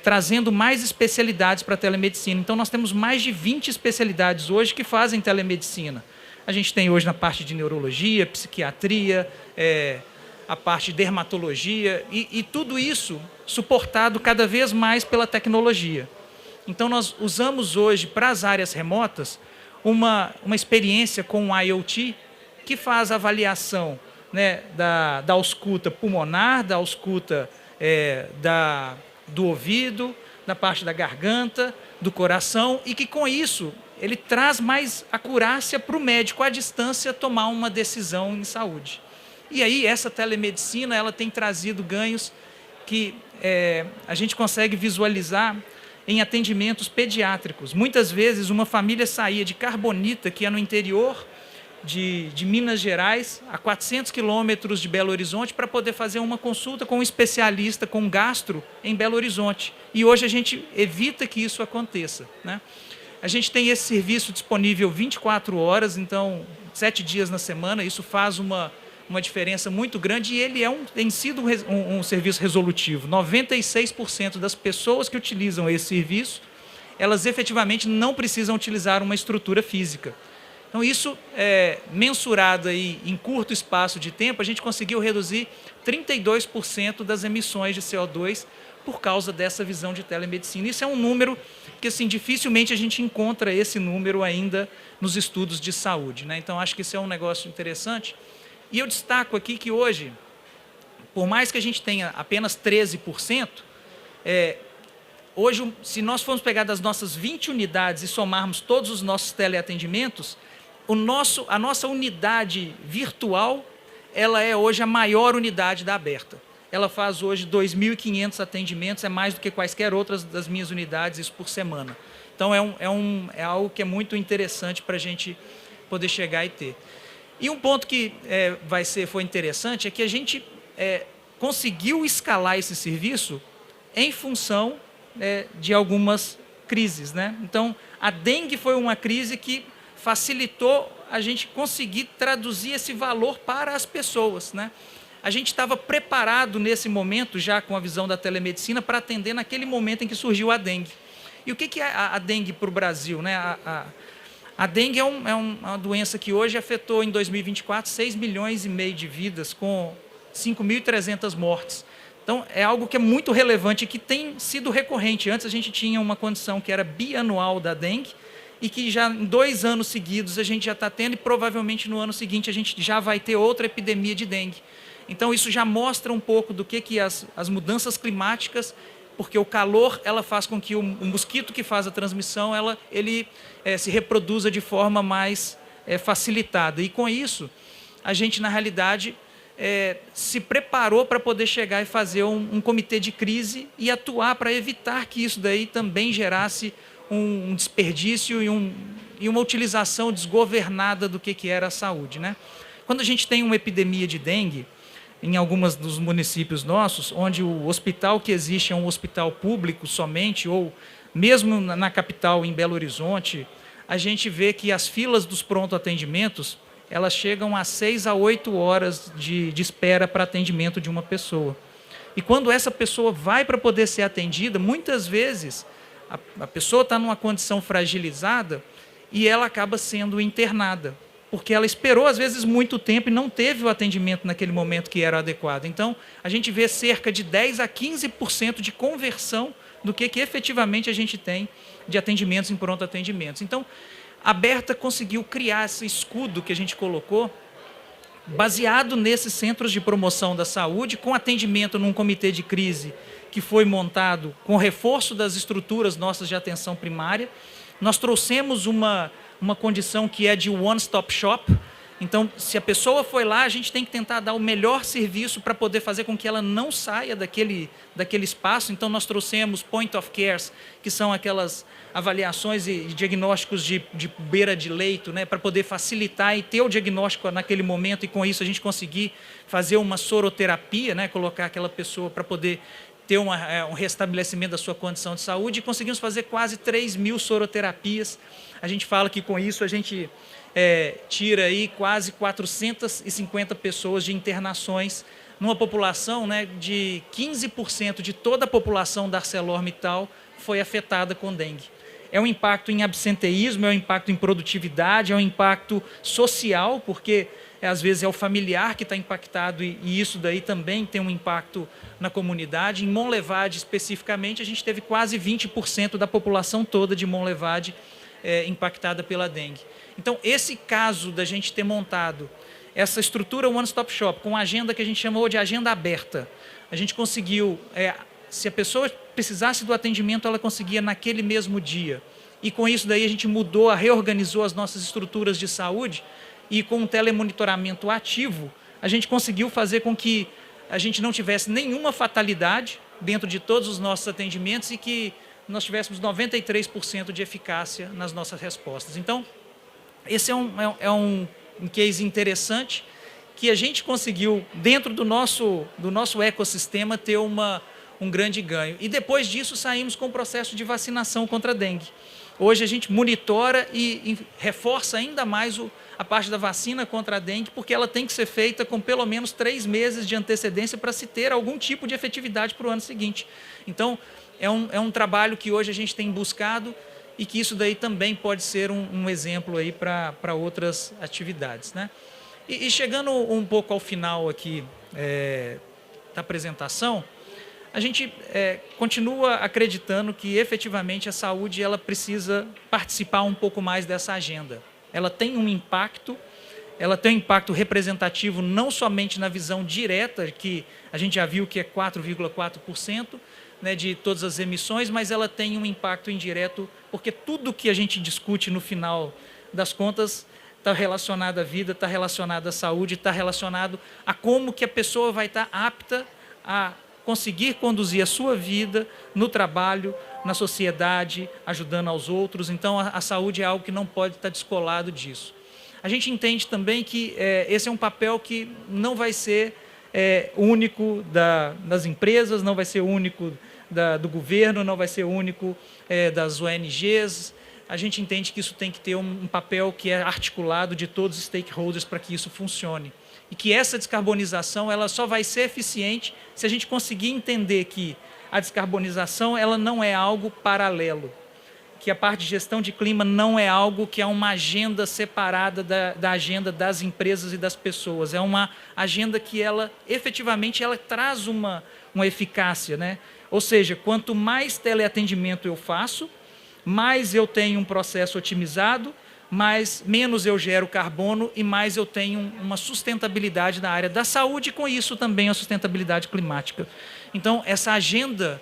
S6: trazendo mais especialidades para a telemedicina. Então, nós temos mais de 20 especialidades hoje que fazem telemedicina. A gente tem hoje na parte de neurologia, psiquiatria, a parte de dermatologia, e tudo isso suportado cada vez mais pela tecnologia. Então, nós usamos hoje, para as áreas remotas, uma experiência com o IoT, que faz a avaliação, né, da ausculta pulmonar, da ausculta do ouvido, da parte da garganta, do coração, e que com isso ele traz mais acurácia para o médico à distância tomar uma decisão em saúde. E aí essa telemedicina ela tem trazido ganhos que a gente consegue visualizar em atendimentos pediátricos. Muitas vezes uma família saía de Carbonita, que é no interior de Minas Gerais, a 400 quilômetros de Belo Horizonte, para poder fazer uma consulta com um especialista, com um gastro, em Belo Horizonte. E hoje a gente evita que isso aconteça, né? A gente tem esse serviço disponível 24 horas, então 7 dias na semana, isso faz uma diferença muito grande, e ele tem sido um serviço resolutivo. 96% das pessoas que utilizam esse serviço, elas efetivamente não precisam utilizar uma estrutura física. Então, isso, mensurado aí em curto espaço de tempo, a gente conseguiu reduzir 32% das emissões de CO2 por causa dessa visão de telemedicina. Isso é um número que, assim, dificilmente a gente encontra esse número ainda nos estudos de saúde, né? Então, acho que isso é um negócio interessante. E eu destaco aqui que hoje, por mais que a gente tenha apenas 13%, hoje, se nós formos pegar das nossas 20 unidades e somarmos todos os nossos teleatendimentos, a nossa unidade virtual, ela é hoje a maior unidade da Aberta. Ela faz hoje 2.500 atendimentos, é mais do que quaisquer outras das minhas unidades, isso por semana. Então, é algo que é muito interessante para a gente poder chegar e ter. E um ponto que foi interessante é que a gente conseguiu escalar esse serviço em função de algumas crises, né? Então, a dengue foi uma crise que facilitou a gente conseguir traduzir esse valor para as pessoas, né? A gente estava preparado nesse momento, já com a visão da telemedicina, para atender naquele momento em que surgiu a dengue. E o que é a dengue para o Brasil, né? A dengue é uma doença que hoje afetou, em 2024, 6,5 milhões de vidas, com 5.300 mortes. Então, é algo que é muito relevante e que tem sido recorrente. Antes a gente tinha uma condição que era bianual da dengue, e que já em 2 anos seguidos a gente já está tendo, e provavelmente no ano seguinte a gente já vai ter outra epidemia de dengue. Então, isso já mostra um pouco do que as mudanças climáticas, porque o calor ela faz com que o mosquito que faz a transmissão ele se reproduza de forma mais facilitada. E com isso, a gente, na realidade, se preparou para poder chegar e fazer um comitê de crise e atuar para evitar que isso daí também gerasse um desperdício e uma utilização desgovernada do que era a saúde, né? Quando a gente tem uma epidemia de dengue, em alguns dos municípios nossos, onde o hospital que existe é um hospital público somente, ou mesmo na capital, em Belo Horizonte, a gente vê que as filas dos pronto-atendimentos, elas chegam a 6 a 8 horas de espera para atendimento de uma pessoa. E quando essa pessoa vai para poder ser atendida, muitas vezes a pessoa está numa condição fragilizada e ela acaba sendo internada, porque ela esperou, às vezes, muito tempo e não teve o atendimento naquele momento que era adequado. Então, a gente vê cerca de 10 a 15% de conversão do que efetivamente a gente tem de atendimentos em pronto-atendimentos. Então, a Aberta conseguiu criar esse escudo que a gente colocou, baseado nesses centros de promoção da saúde, com atendimento num comitê de crise que foi montado com reforço das estruturas nossas de atenção primária. Nós trouxemos uma condição que é de one-stop shop. Então, se a pessoa foi lá, a gente tem que tentar dar o melhor serviço para poder fazer com que ela não saia daquele espaço. Então, nós trouxemos point of cares, que são aquelas avaliações e diagnósticos de beira de leito, né, para poder facilitar e ter o diagnóstico naquele momento, e com isso a gente conseguir fazer uma soroterapia, né, colocar aquela pessoa para poder ter um restabelecimento da sua condição de saúde, e conseguimos fazer quase 3.000 soroterapias. A gente fala que com isso a gente tira aí quase 450 pessoas de internações, numa população, né, de 15% de toda a população da ArcelorMittal foi afetada com dengue. É um impacto em absenteísmo, é um impacto em produtividade, é um impacto social, porque às vezes é o familiar que está impactado, e isso daí também tem um impacto na comunidade. Em Monlevade, especificamente, a gente teve quase 20% da população toda de Monlevade impactada pela dengue. Então, esse caso da gente ter montado essa estrutura One Stop Shop, com a agenda que a gente chamou de agenda aberta, a gente conseguiu, se a pessoa precisasse do atendimento, ela conseguia naquele mesmo dia. E com isso daí a gente reorganizou as nossas estruturas de saúde, e com um telemonitoramento ativo, a gente conseguiu fazer com que a gente não tivesse nenhuma fatalidade dentro de todos os nossos atendimentos, e que nós tivéssemos 93% de eficácia nas nossas respostas. Então, esse é um case interessante, que a gente conseguiu, dentro do nosso ecossistema, ter um grande ganho. E depois disso saímos com o processo de vacinação contra a dengue. Hoje a gente monitora e reforça ainda mais a parte da vacina contra a dengue, porque ela tem que ser feita com pelo menos 3 meses de antecedência para se ter algum tipo de efetividade para o ano seguinte. Então, é um trabalho que hoje a gente tem buscado e que isso daí também pode ser um exemplo aí para outras atividades, né? E chegando um pouco ao final aqui da apresentação, a gente continua acreditando que efetivamente a saúde ela precisa participar um pouco mais dessa agenda. Ela tem um impacto representativo não somente na visão direta, que a gente já viu que é 4,4%, né, de todas as emissões, mas ela tem um impacto indireto, porque tudo que a gente discute no final das contas está relacionado à vida, está relacionado à saúde, está relacionado a como que a pessoa vai estar apta a conseguir conduzir a sua vida no trabalho, na sociedade, ajudando aos outros. Então, a saúde é algo que não pode estar descolado disso. A gente entende também que esse é um papel que não vai ser único das empresas, não vai ser único do governo, não vai ser único das ONGs. A gente entende que isso tem que ter um papel que é articulado de todos os stakeholders para que isso funcione. E que essa descarbonização ela só vai ser eficiente se a gente conseguir entender que a descarbonização ela não é algo paralelo, que a parte de gestão de clima não é algo que é uma agenda separada da agenda das empresas e das pessoas. É uma agenda que ela efetivamente ela traz uma eficácia, né? Ou seja, quanto mais teleatendimento eu faço, mais eu tenho um processo otimizado, menos eu gero carbono e mais eu tenho uma sustentabilidade na área da saúde e com isso também a sustentabilidade climática. Então, essa agenda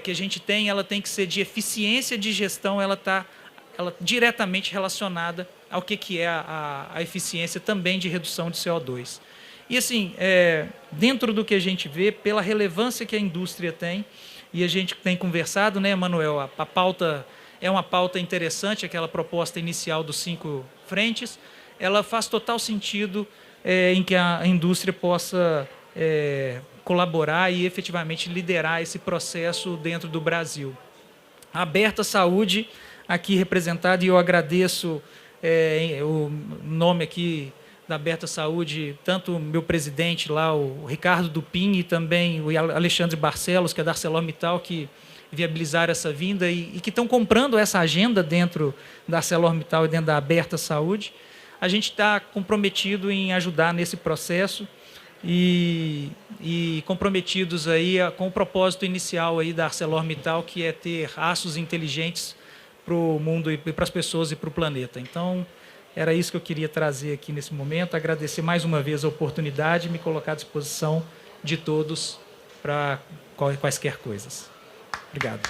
S6: que a gente tem, ela tem que ser de eficiência de gestão, ela está diretamente relacionada ao que é a eficiência também de redução de CO2. E assim, dentro do que a gente vê, pela relevância que a indústria tem, e a gente tem conversado, né, Manuel, a pauta é uma pauta interessante, aquela proposta inicial dos 5 frentes, ela faz total sentido em que a indústria possa colaborar e efetivamente liderar esse processo dentro do Brasil. A Aberta Saúde, aqui representada, e eu agradeço o nome aqui da Aberta Saúde, tanto o meu presidente lá, o Ricardo Dupin, e também o Alexandre Barcelos, que é da ArcelorMittal, que viabilizaram essa vinda e que estão comprando essa agenda dentro da ArcelorMittal e dentro da Aberta Saúde. A gente está comprometido em ajudar nesse processo e comprometidos aí com o propósito inicial aí da ArcelorMittal, que é ter aços inteligentes para o mundo e para as pessoas e para o planeta. Então, era isso que eu queria trazer aqui nesse momento, agradecer mais uma vez a oportunidade e me colocar à disposição de todos para quaisquer coisas. Obrigado.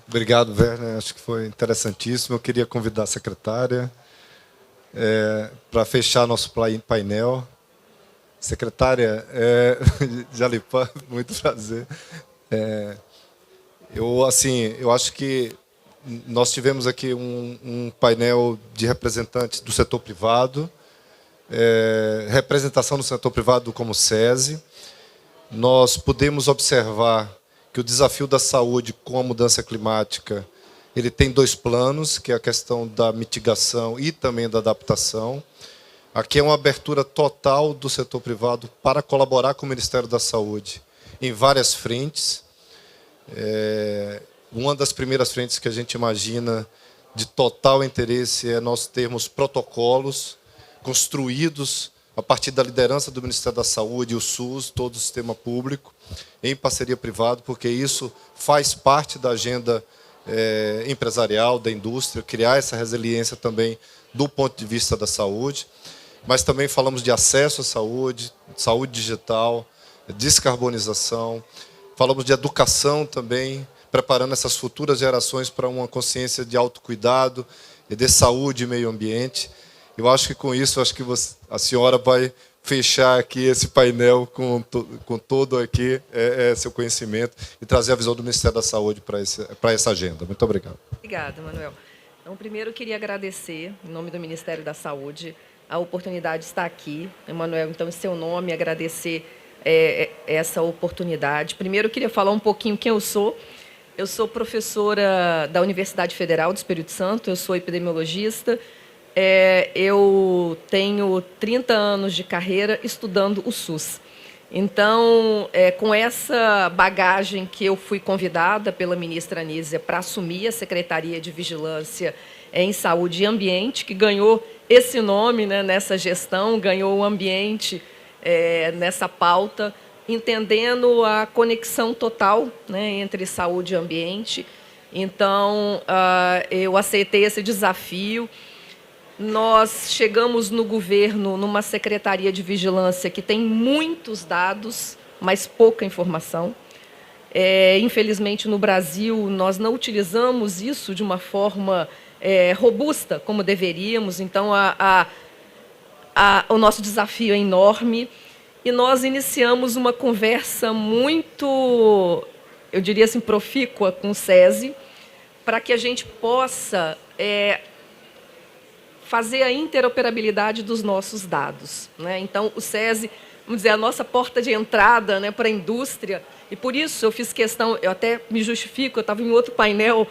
S2: Obrigado, Werner. Acho que foi interessantíssimo. Eu queria convidar a secretária para fechar nosso painel. Secretária, Jalipã, muito prazer. Eu acho que nós tivemos aqui um painel de representantes do setor privado, representação do setor privado como SESI. Nós podemos observar que o desafio da saúde com a mudança climática ele tem 2 planos, que é a questão da mitigação e também da adaptação. Aqui é uma abertura total do setor privado para colaborar com o Ministério da Saúde em várias frentes. Uma das primeiras frentes que a gente imagina de total interesse é nós termos protocolos construídos a partir da liderança do Ministério da Saúde, o SUS, todo o sistema público, em parceria privada, porque isso faz parte da agenda empresarial, da indústria, criar essa resiliência também do ponto de vista da saúde. Mas também falamos de acesso à saúde, saúde digital, descarbonização, falamos de educação também, preparando essas futuras gerações para uma consciência de autocuidado e de saúde e meio ambiente. Eu acho que com isso, a senhora vai fechar aqui esse painel com todo aqui seu conhecimento e trazer a visão do Ministério da Saúde para essa agenda. Muito obrigado.
S7: Obrigada, Manuel. Então, primeiro, eu queria agradecer, em nome do Ministério da Saúde, a oportunidade de estar aqui. Emanuel, então, em seu nome, agradecer essa oportunidade. Primeiro, eu queria falar um pouquinho quem eu sou. Eu sou professora da Universidade Federal do Espírito Santo, eu sou epidemiologista. Eu tenho 30 anos de carreira estudando o SUS. Então, com essa bagagem que eu fui convidada pela ministra Anísia para assumir a Secretaria de Vigilância em Saúde e Ambiente, que ganhou esse nome, né, nessa gestão, ganhou o ambiente nessa pauta, entendendo a conexão total, né, entre saúde e ambiente. Então, eu aceitei esse desafio. Nós chegamos no governo numa secretaria de vigilância que tem muitos dados, mas pouca informação. Infelizmente, no Brasil, nós não utilizamos isso de uma forma robusta, como deveríamos. Então, o nosso desafio é enorme. E nós iniciamos uma conversa muito, eu diria assim, profícua com o SESI, para que a gente possa fazer a interoperabilidade dos nossos dados, né? Então, o SESI, vamos dizer, a nossa porta de entrada, né, para a indústria, e por isso eu fiz questão, eu até me justifico, eu estava em outro painel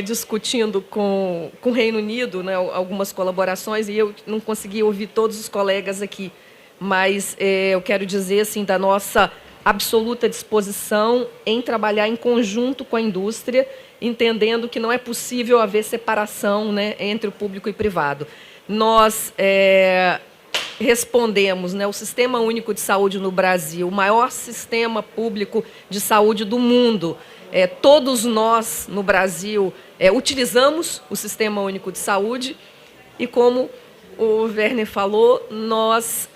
S7: discutindo com o Reino Unido, né, algumas colaborações, e eu não consegui ouvir todos os colegas aqui, mas eu quero dizer assim, da nossa absoluta disposição em trabalhar em conjunto com a indústria, entendendo que não é possível haver separação, né, entre o público e o privado. Nós respondemos, né, o Sistema Único de Saúde no Brasil, o maior sistema público de saúde do mundo. Todos nós, no Brasil, utilizamos o Sistema Único de Saúde e, como o Werner falou, nós,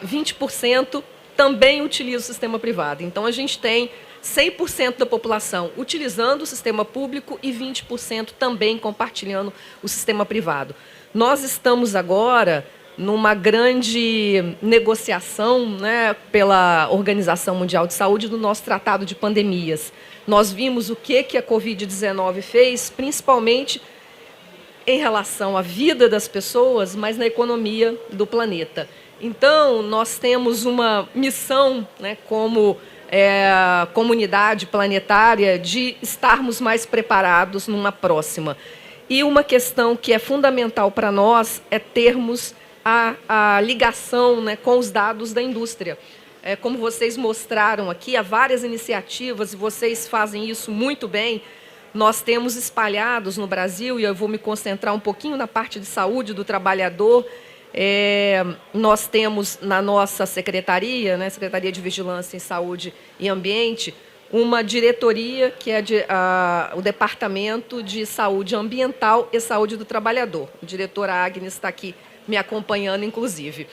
S7: 20% também utiliza o sistema privado. Então, a gente tem 100% da população utilizando o sistema público e 20% também compartilhando o sistema privado. Nós estamos agora numa grande negociação, né, pela Organização Mundial de Saúde do nosso Tratado de Pandemias. Nós vimos o que a Covid-19 fez, principalmente em relação à vida das pessoas, mas na economia do planeta. Então, nós temos uma missão, né, como comunidade planetária, de estarmos mais preparados numa próxima. E uma questão que é fundamental para nós é termos a ligação, né, com os dados da indústria. Como vocês mostraram aqui, há várias iniciativas, e vocês fazem isso muito bem. Nós temos espalhados no Brasil, e eu vou me concentrar um pouquinho na parte de saúde do trabalhador. Nós temos na nossa secretaria, né, Secretaria de Vigilância em Saúde e Ambiente, uma diretoria que é o Departamento de Saúde Ambiental e Saúde do Trabalhador. A diretora Agnes está aqui me acompanhando, inclusive.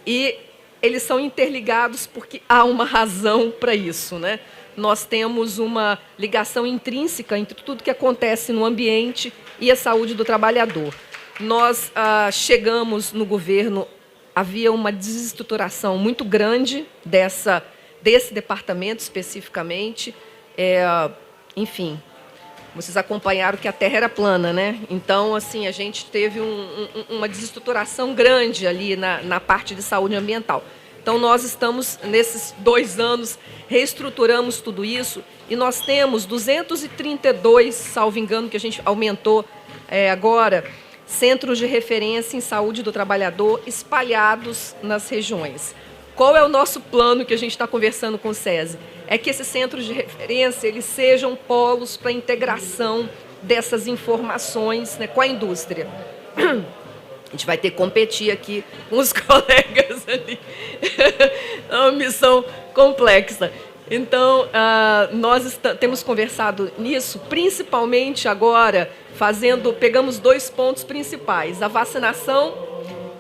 S7: E eles são interligados porque há uma razão para isso, né? Nós temos uma ligação intrínseca entre tudo que acontece no ambiente e a saúde do trabalhador. Nós chegamos no governo, havia uma desestruturação muito grande desse departamento especificamente. Enfim, vocês acompanharam que a Terra era plana, né? Então, assim, a gente teve uma desestruturação grande ali na parte de saúde ambiental. Então, nós estamos, nesses 2 anos, reestruturamos tudo isso e nós temos 232, salvo engano, que a gente aumentou agora, centros de referência em saúde do trabalhador espalhados nas regiões. Qual é o nosso plano que a gente está conversando com o SESI? É que esses centros de referência eles sejam polos para a integração dessas informações, né, com a indústria. A gente vai ter que competir aqui com os colegas ali. É uma missão complexa. Então, nós temos conversado nisso, principalmente agora, pegamos 2 pontos principais, a vacinação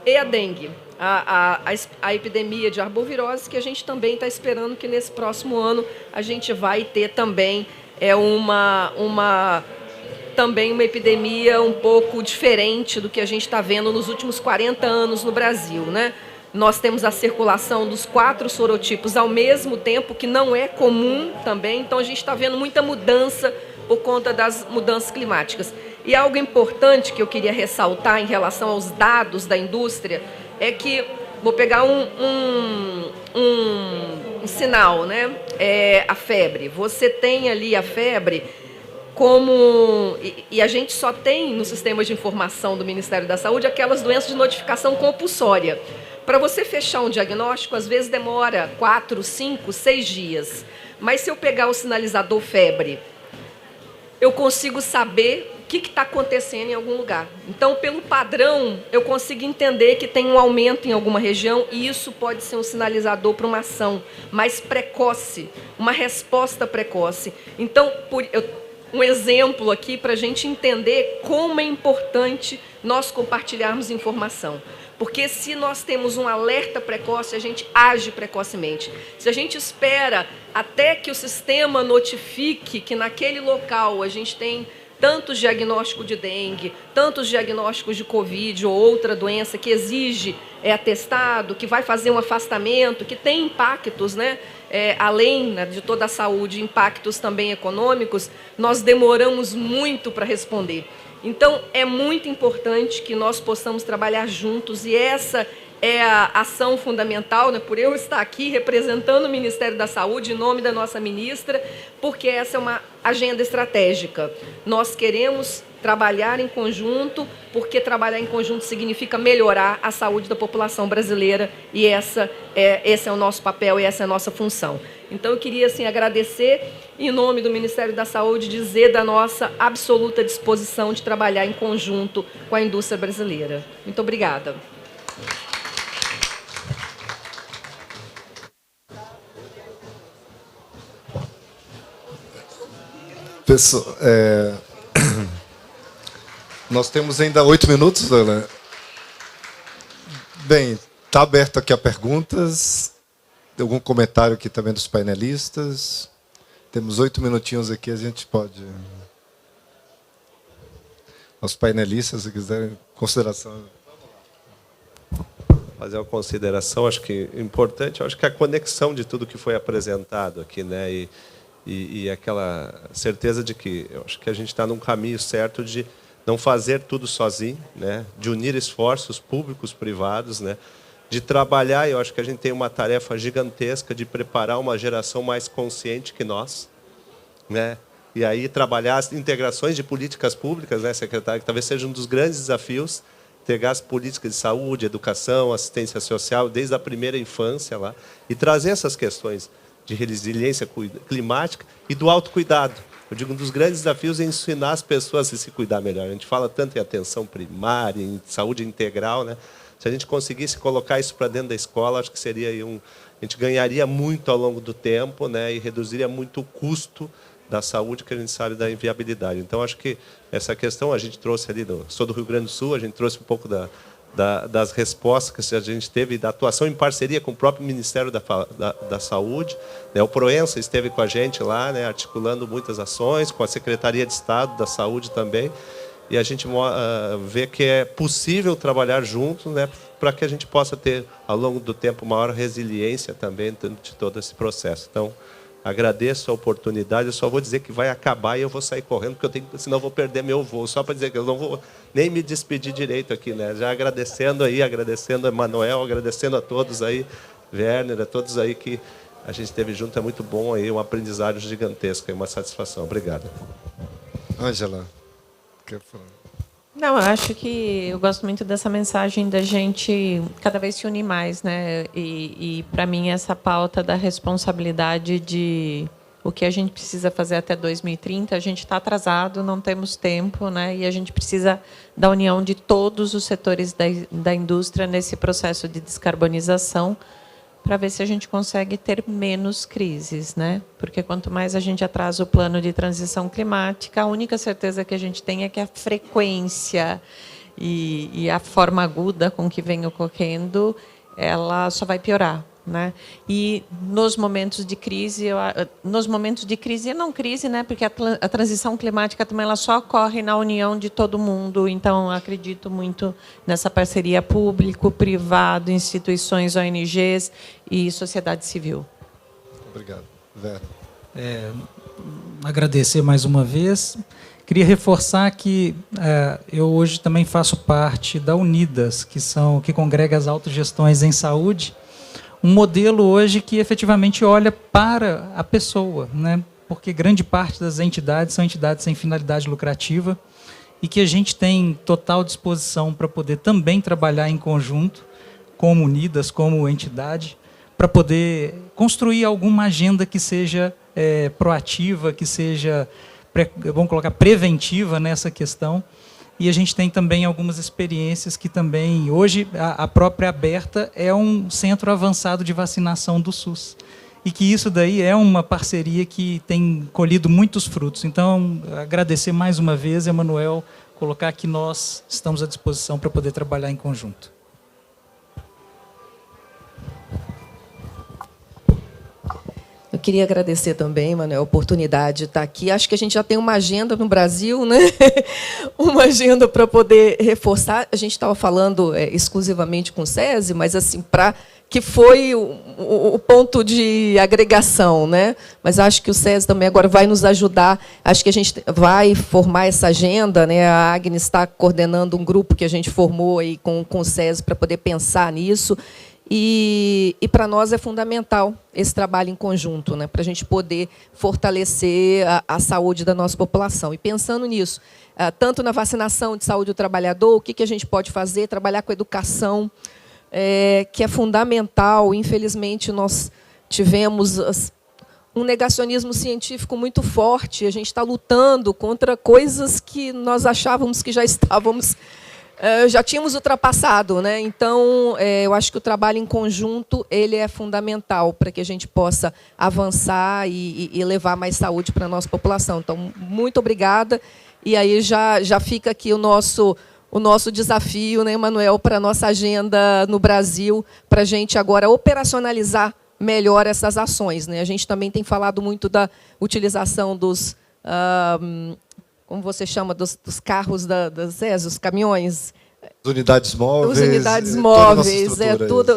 S7: e a dengue. A epidemia de arbovirose, que a gente também está esperando que nesse próximo ano a gente vai ter também também uma epidemia um pouco diferente do que a gente está vendo nos últimos 40 anos no Brasil, né? Nós temos a circulação dos 4 sorotipos ao mesmo tempo, que não é comum também, então a gente está vendo muita mudança por conta das mudanças climáticas. E algo importante que eu queria ressaltar em relação aos dados da indústria é que, vou pegar um sinal, né? A febre. Você tem ali a febre como... E a gente só tem no sistema de informação do Ministério da Saúde aquelas doenças de notificação compulsória. Para você fechar um diagnóstico, às vezes demora 4, 5, 6 dias. Mas se eu pegar o sinalizador febre, eu consigo saber o que está acontecendo em algum lugar. Então, pelo padrão, eu consigo entender que tem um aumento em alguma região e isso pode ser um sinalizador para uma ação mais precoce, uma resposta precoce. Então, um exemplo aqui para a gente entender como é importante nós compartilharmos informação. Porque se nós temos um alerta precoce, a gente age precocemente. Se a gente espera até que o sistema notifique que naquele local a gente tem tantos diagnósticos de dengue, tantos diagnósticos de Covid ou outra doença que exige atestado, que vai fazer um afastamento, que tem impactos, né, além, né, de toda a saúde, impactos também econômicos, nós demoramos muito para responder. Então, é muito importante que nós possamos trabalhar juntos e essa é a ação fundamental, né, por eu estar aqui representando o Ministério da Saúde, em nome da nossa ministra, porque essa é uma agenda estratégica. Nós queremos trabalhar em conjunto, porque trabalhar em conjunto significa melhorar a saúde da população brasileira e esse é o nosso papel e essa é a nossa função. Então, eu queria assim, agradecer, em nome do Ministério da Saúde, dizer da nossa absoluta disposição de trabalhar em conjunto com a indústria brasileira. Muito obrigada.
S2: Pessoal, nós temos ainda 8 minutos, Ana. Bem, está aberto aqui a perguntas. Algum comentário aqui também dos painelistas? Temos 8 minutinhos aqui, a gente pode... Os painelistas, se quiserem, consideração.
S3: Fazer uma consideração, acho que importante, acho que a conexão de tudo que foi apresentado aqui, né? E aquela certeza de que eu acho que a gente está num caminho certo de não fazer tudo sozinho, né? De unir esforços públicos, privados, né? De trabalhar, eu acho que a gente tem uma tarefa gigantesca de preparar uma geração mais consciente que nós, né? E aí trabalhar as integrações de políticas públicas, né, secretário, que talvez seja um dos grandes desafios, integrar as políticas de saúde, educação, assistência social, desde a primeira infância lá, e trazer essas questões de resiliência climática e do autocuidado. Eu digo, um dos grandes desafios é ensinar as pessoas a se cuidar melhor. A gente fala tanto em atenção primária, em saúde integral, né? Se a gente conseguisse colocar isso para dentro da escola, acho que seria aí a gente ganharia muito ao longo do tempo, né? E reduziria muito o custo da saúde, que a gente sabe da inviabilidade. Então, acho que essa questão a gente trouxe ali, sou do Rio Grande do Sul, a gente trouxe um pouco das respostas que a gente teve, da atuação em parceria com o próprio Ministério da Saúde. Né? O Proença esteve com a gente lá, né, articulando muitas ações, com a Secretaria de Estado da Saúde também, e a gente vê que é possível trabalhar juntos, né, para que a gente possa ter, ao longo do tempo, maior resiliência também de todo esse processo. Então, agradeço a oportunidade, eu só vou dizer que vai acabar e eu vou sair correndo, porque senão eu vou perder meu voo, só para dizer que eu não vou nem me despedir direito aqui, né? Já agradecendo a Emanuel, agradecendo a todos aí, Werner, a todos aí que a gente esteve junto, é muito bom aí, um aprendizado gigantesco, é uma satisfação. Obrigado.
S2: Ângela, quer falar?
S5: Não, eu acho que eu gosto muito dessa mensagem da gente cada vez se unir mais, né? E para mim, essa pauta da responsabilidade de o que a gente precisa fazer até 2030, a gente está atrasado, não temos tempo, né? E a gente precisa da união de todos os setores da indústria nesse processo de descarbonização, para ver se a gente consegue ter menos crises, né? Porque quanto mais a gente atrasa o plano de transição climática, a única certeza que a gente tem é que a frequência e a forma aguda com que vem ocorrendo, ela só vai piorar, né? E nos momentos de crise, e não crise, né? Porque a transição climática também ela só ocorre na união de todo mundo. Então, acredito muito nessa parceria público-privado, instituições, ONGs e sociedade civil.
S2: Obrigado. Vera.
S6: Agradecer mais uma vez. Queria reforçar que eu hoje também faço parte da Unidas, que congrega as autogestões em saúde, um modelo hoje que efetivamente olha para a pessoa, né? Porque grande parte das entidades são entidades sem finalidade lucrativa e que a gente tem total disposição para poder também trabalhar em conjunto, como Unidas, como entidade, para poder construir alguma agenda que seja proativa, que seja, vamos colocar, preventiva nessa questão. E a gente tem também algumas experiências que também, hoje, a própria Aberta é um centro avançado de vacinação do SUS. E que isso daí é uma parceria que tem colhido muitos frutos. Então, agradecer mais uma vez, Emanuel, colocar que nós estamos à disposição para poder trabalhar em conjunto.
S7: Eu queria agradecer também, Manuel, a oportunidade de estar aqui. Acho que a gente já tem uma agenda no Brasil, né? Uma agenda para poder reforçar. A gente estava falando exclusivamente com o SESI, mas assim, que foi o ponto de agregação, né? Mas acho que o SESI também agora vai nos ajudar. Acho que a gente vai formar essa agenda, né? A Agnes está coordenando um grupo que a gente formou aí com o SESI para poder pensar nisso. E para nós é fundamental esse trabalho em conjunto, né, para a gente poder fortalecer a saúde da nossa população. E pensando nisso, tanto na vacinação de saúde do trabalhador, o que a gente pode fazer, trabalhar com a educação, que é fundamental. Infelizmente, nós tivemos um negacionismo científico muito forte. A gente está lutando contra coisas que nós achávamos que já tínhamos ultrapassado, né? Então, eu acho que o trabalho em conjunto ele é fundamental para que a gente possa avançar e levar mais saúde para a nossa população. Então, muito obrigada. E aí já fica aqui o nosso desafio, né, Emanuel, para a nossa agenda no Brasil, para a gente agora operacionalizar melhor essas ações, né? A gente também tem falado muito da utilização dos... como você chama, dos carros os caminhões.
S2: As unidades móveis.
S7: As unidades móveis,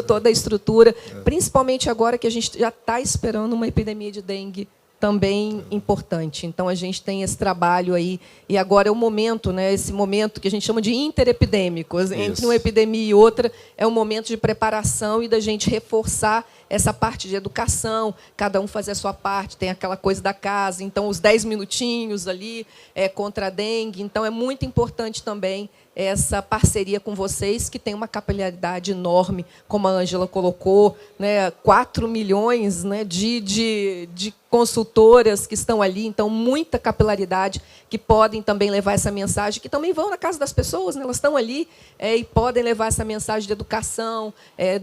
S7: toda a estrutura. Principalmente agora que a gente já está esperando uma epidemia de dengue também importante. Então, a gente tem esse trabalho aí. E agora é o momento, né, esse momento que a gente chama de interepidêmico. Entre uma epidemia e outra, é um momento de preparação e da gente reforçar essa parte de educação, cada um fazer a sua parte, tem aquela coisa da casa, então os 10 minutinhos ali contra a dengue. Então, é muito importante também essa parceria com vocês, que tem uma capilaridade enorme, como a Ângela colocou, né, 4 milhões, né, de consultoras que estão ali, então, muita capilaridade, que podem também levar essa mensagem, que também vão na casa das pessoas, né, elas estão ali e podem levar essa mensagem de educação,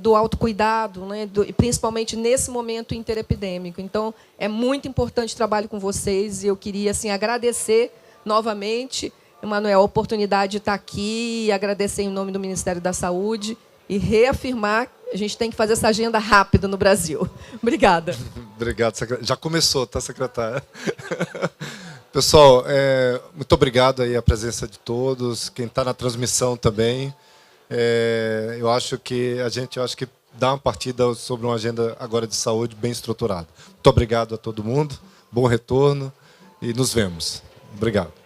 S7: do autocuidado, né, e principalmente nesse momento interepidêmico. Então, é muito importante o trabalho com vocês, e eu queria assim, agradecer novamente, Emanuel, a oportunidade de estar aqui e agradecer em nome do Ministério da Saúde e reafirmar que a gente tem que fazer essa agenda rápida no Brasil. Obrigada.
S2: Obrigado, secretária. Já começou, tá, secretária? Pessoal, muito obrigado aí a presença de todos, quem está na transmissão também. Eu acho que dá uma partida sobre uma agenda agora de saúde bem estruturada. Muito obrigado a todo mundo, bom retorno e nos vemos. Obrigado.